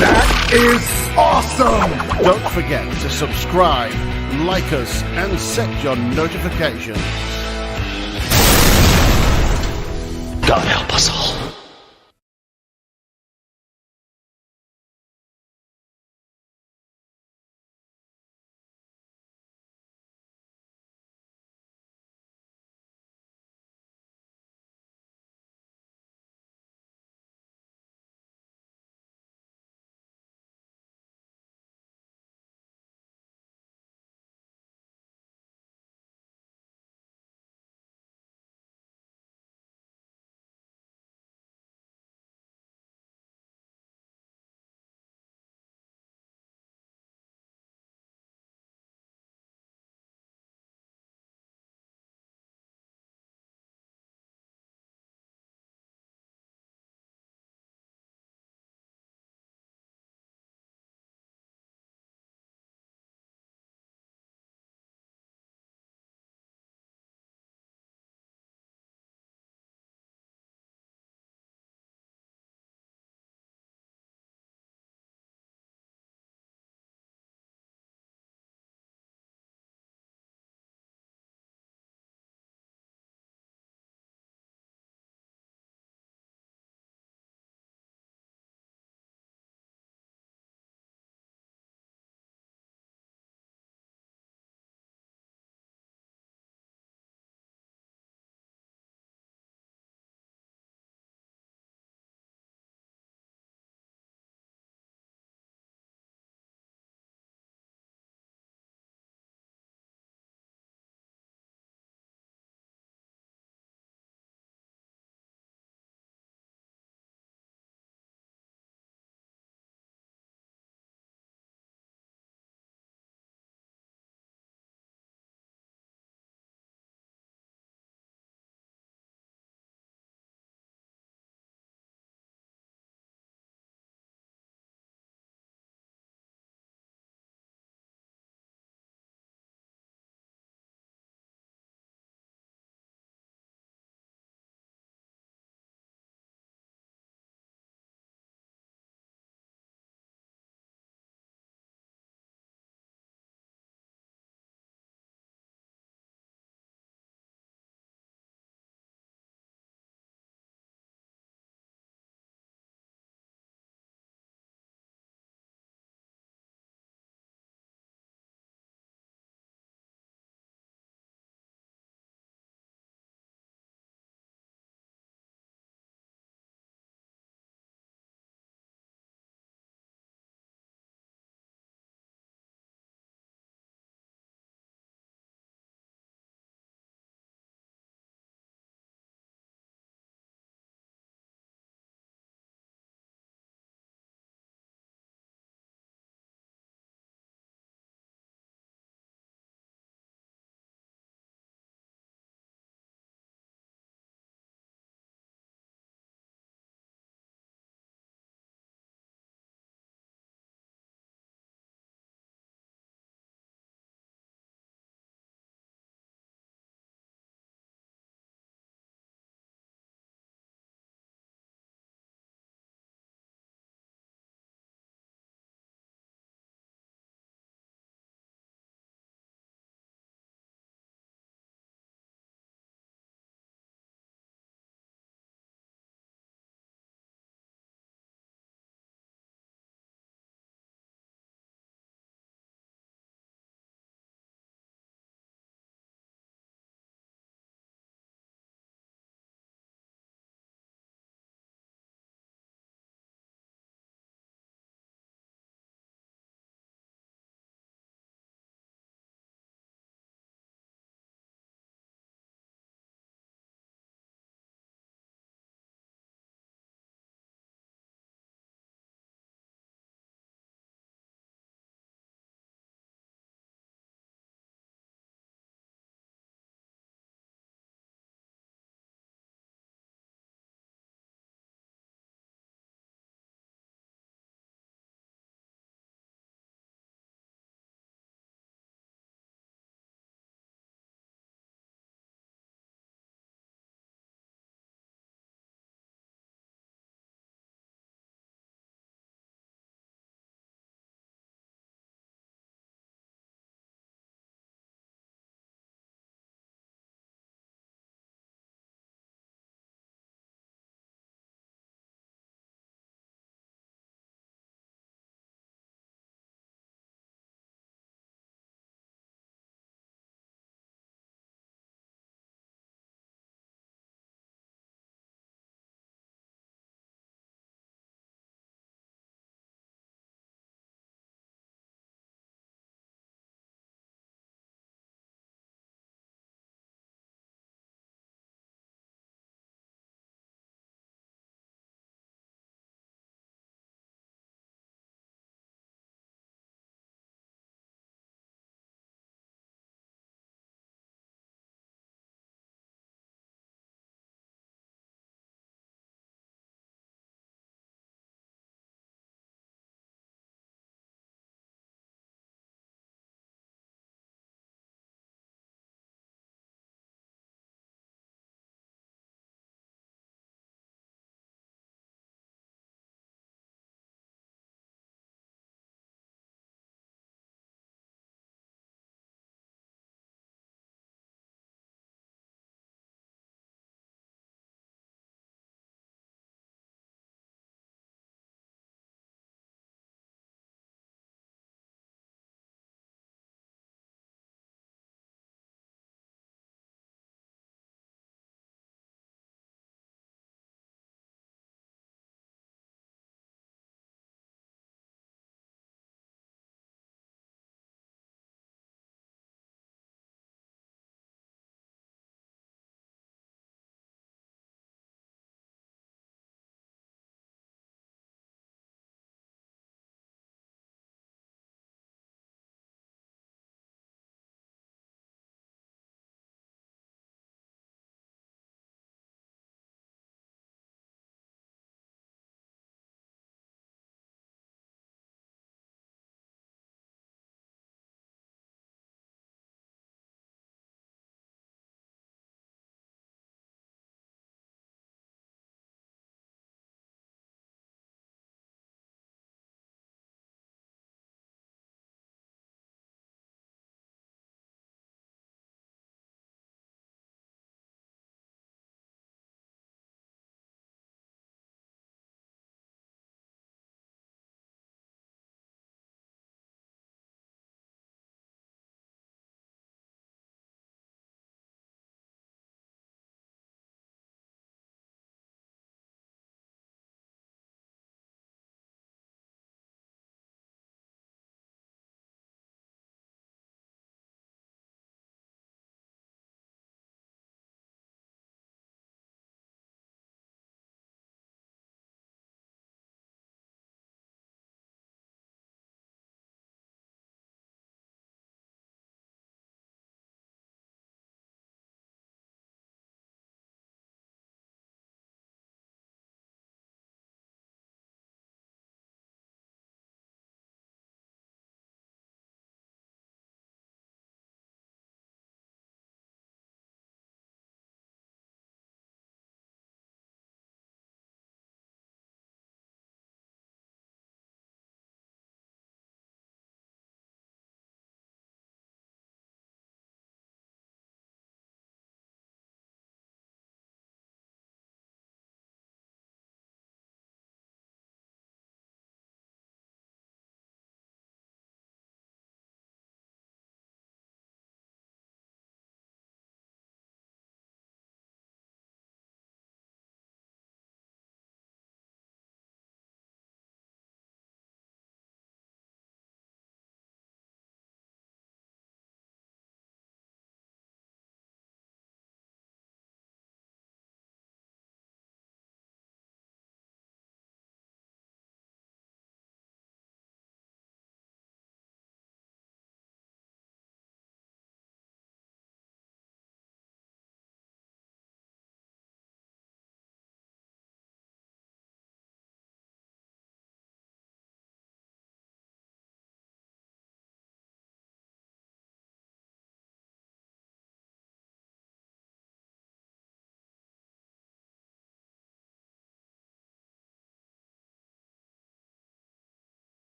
That is awesome. Don't forget to subscribe, like us, and set your notifications. God help us all.